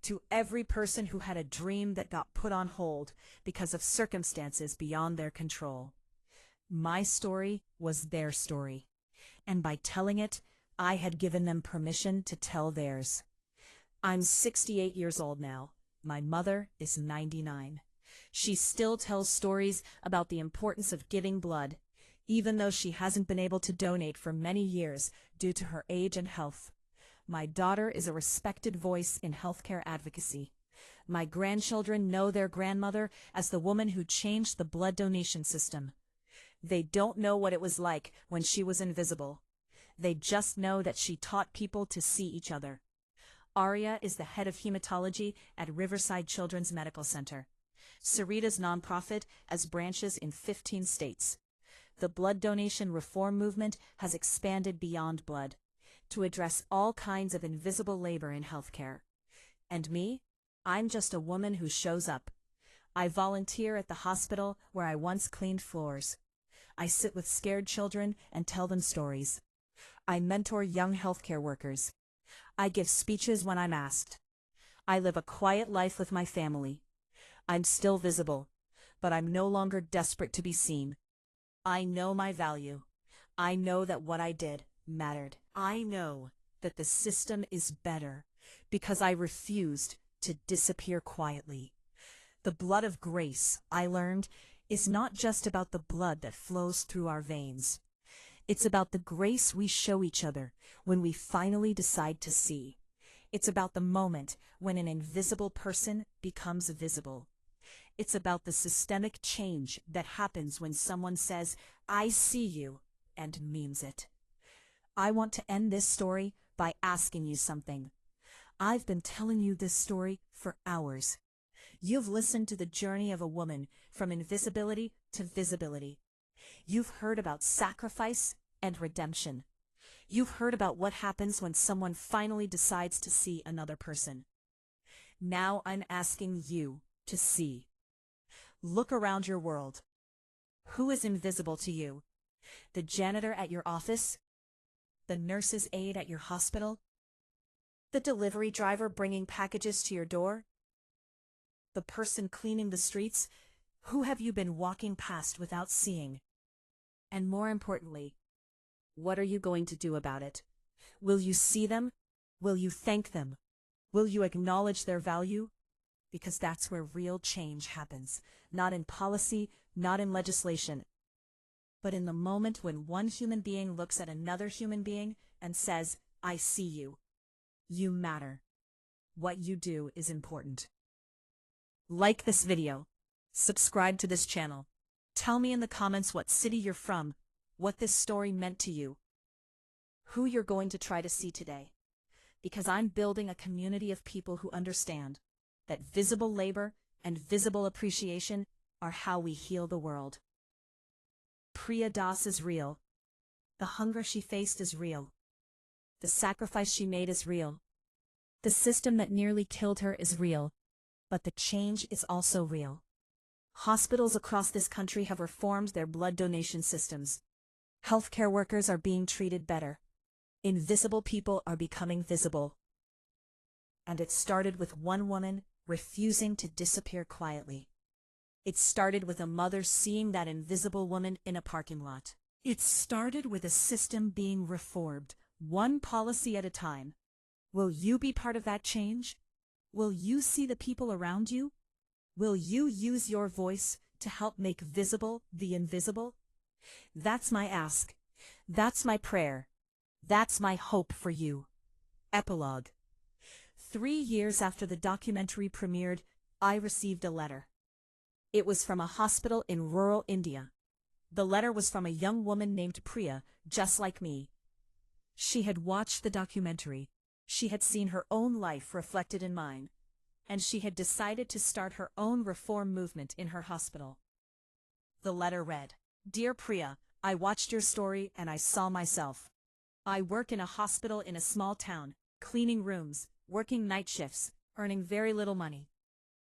[SPEAKER 1] To every person who had a dream that got put on hold because of circumstances beyond their control. My story was their story, and by telling it, I had given them permission to tell theirs. I'm 68 years old now. My mother is 99. She still tells stories about the importance of giving blood, even though she hasn't been able to donate for many years due to her age and health. My daughter is a respected voice in healthcare advocacy. My grandchildren know their grandmother as the woman who changed the blood donation system. They don't know what it was like when she was invisible. They just know that she taught people to see each other. Arya is the head of hematology at Riverside Children's Medical Center. Sarita's nonprofit has branches in 15 states. The blood donation reform movement has expanded beyond blood to address all kinds of invisible labor in healthcare. And me? I'm just a woman who shows up. I volunteer at the hospital where I once cleaned floors. I sit with scared children and tell them stories. I mentor young healthcare workers. I give speeches when I'm asked. I live a quiet life with my family. I'm still visible, but I'm no longer desperate to be seen. I know my value. I know that what I did mattered. I know that the system is better because I refused to disappear quietly. The blood of grace, I learned, is not just about the blood that flows through our veins. It's about the grace we show each other when we finally decide to see. It's about the moment when an invisible person becomes visible. It's about the systemic change that happens when someone says, "I see you," and means it. I want to end this story by asking you something. I've been telling you this story for hours. You've listened to the journey of a woman from invisibility to visibility. You've heard about sacrifice and redemption. You've heard about what happens when someone finally decides to see another person. Now I'm asking you to see. Look around your world. Who is invisible to you? The janitor at your office? The nurse's aide at your hospital? The delivery driver bringing packages to your door? The person cleaning the streets? Who have you been walking past without seeing? And more importantly, what are you going to do about it? Will you see them? Will you thank them? Will you acknowledge their value? Because that's where real change happens, not in policy, not in legislation, but in the moment when one human being looks at another human being and says, I see you. You matter. What you do is important. Like this video. Subscribe to this channel. Tell me in the comments what city you're from, what this story meant to you, who you're going to try to see today. Because I'm building a community of people who understand that visible labor and visible appreciation are how we heal the world. Priya Das is real. The hunger she faced is real. The sacrifice she made is real. The system that nearly killed her is real. But the change is also real. Hospitals across this country have reformed their blood donation systems. Healthcare workers are being treated better. Invisible people are becoming visible. And it started with one woman refusing to disappear quietly. It started with a mother seeing that invisible woman in a parking lot. It started with a system being reformed, one policy at a time. Will you be part of that change? Will you see the people around you? Will you use your voice to help make visible the invisible? That's my ask. That's my prayer. That's my hope for you. Epilogue. 3 years after the documentary premiered, I received a letter. It was from a hospital in rural India. The letter was from a young woman named Priya, just like me. She had watched the documentary. She had seen her own life reflected in mine. And she had decided to start her own reform movement in her hospital. The letter read, Dear Priya, I watched your story and I saw myself. I work in a hospital in a small town, cleaning rooms, working night shifts, earning very little money.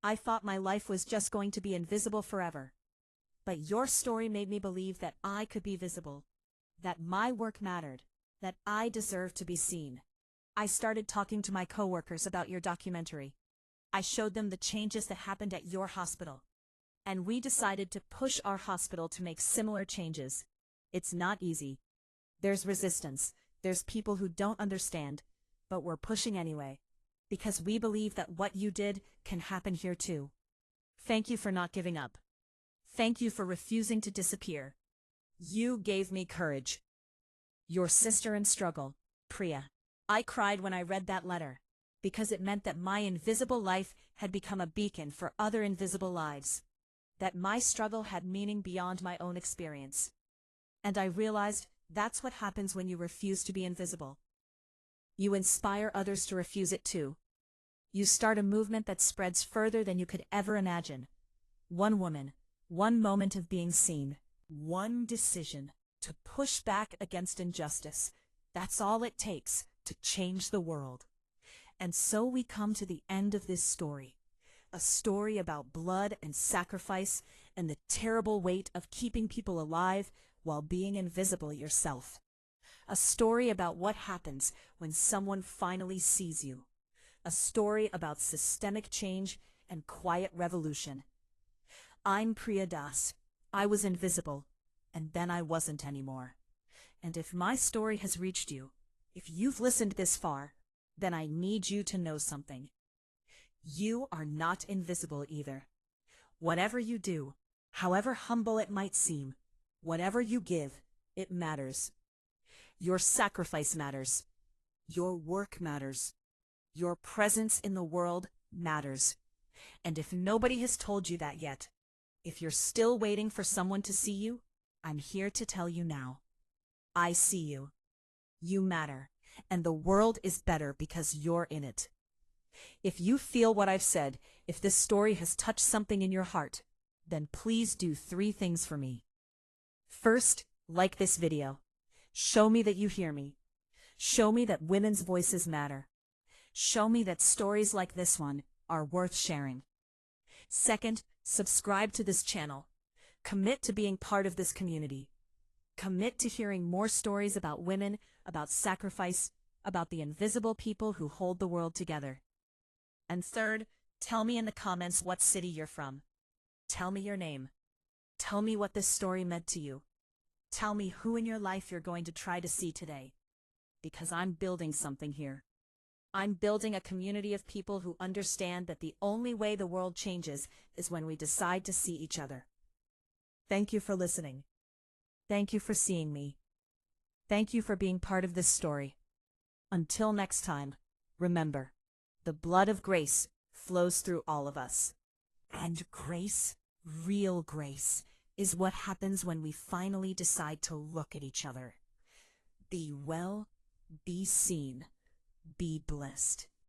[SPEAKER 1] I thought my life was just going to be invisible forever. But your story made me believe that I could be visible, that my work mattered, that I deserved to be seen. I started talking to my coworkers about your documentary. I showed them the changes that happened at your hospital. And we decided to push our hospital to make similar changes. It's not easy. There's resistance. There's people who don't understand. But we're pushing anyway. Because we believe that what you did can happen here too. Thank you for not giving up. Thank you for refusing to disappear. You gave me courage. Your sister in struggle, Priya. I cried when I read that letter. Because it meant that my invisible life had become a beacon for other invisible lives. That my struggle had meaning beyond my own experience. And I realized that's what happens when you refuse to be invisible. You inspire others to refuse it too. You start a movement that spreads further than you could ever imagine. One woman, one moment of being seen, one decision to push back against injustice. That's all it takes to change the world. And so we come to the end of this story. A story about blood and sacrifice and the terrible weight of keeping people alive while being invisible yourself. A story about what happens when someone finally sees you. A story about systemic change and quiet revolution. I'm Priya Das. I was invisible, and then I wasn't anymore. And if my story has reached you, if you've listened this far, then I need you to know something. You are not invisible either. Whatever you do, however humble it might seem, whatever you give, it matters. Your sacrifice matters. Your work matters. Your presence in the world matters. And if nobody has told you that yet, if you're still waiting for someone to see you, I'm here to tell you now. I see you. You matter. And the world is better because you're in it. If you feel what I've said, if this story has touched something in your heart, then please do 3 things for me. First, like this video. Show me that you hear me. Show me that women's voices matter. Show me that stories like this one are worth sharing. Second, subscribe to this channel. Commit to being part of this community. Commit to hearing more stories about women, about sacrifice, about the invisible people who hold the world together. And third, tell me in the comments what city you're from. Tell me your name. Tell me what this story meant to you. Tell me who in your life you're going to try to see today. Because I'm building something here. I'm building a community of people who understand that the only way the world changes is when we decide to see each other. Thank you for listening. Thank you for seeing me. Thank you for being part of this story. Until next time, remember, the blood of grace flows through all of us. And grace, real grace, is what happens when we finally decide to look at each other. Be well, be seen, be blessed.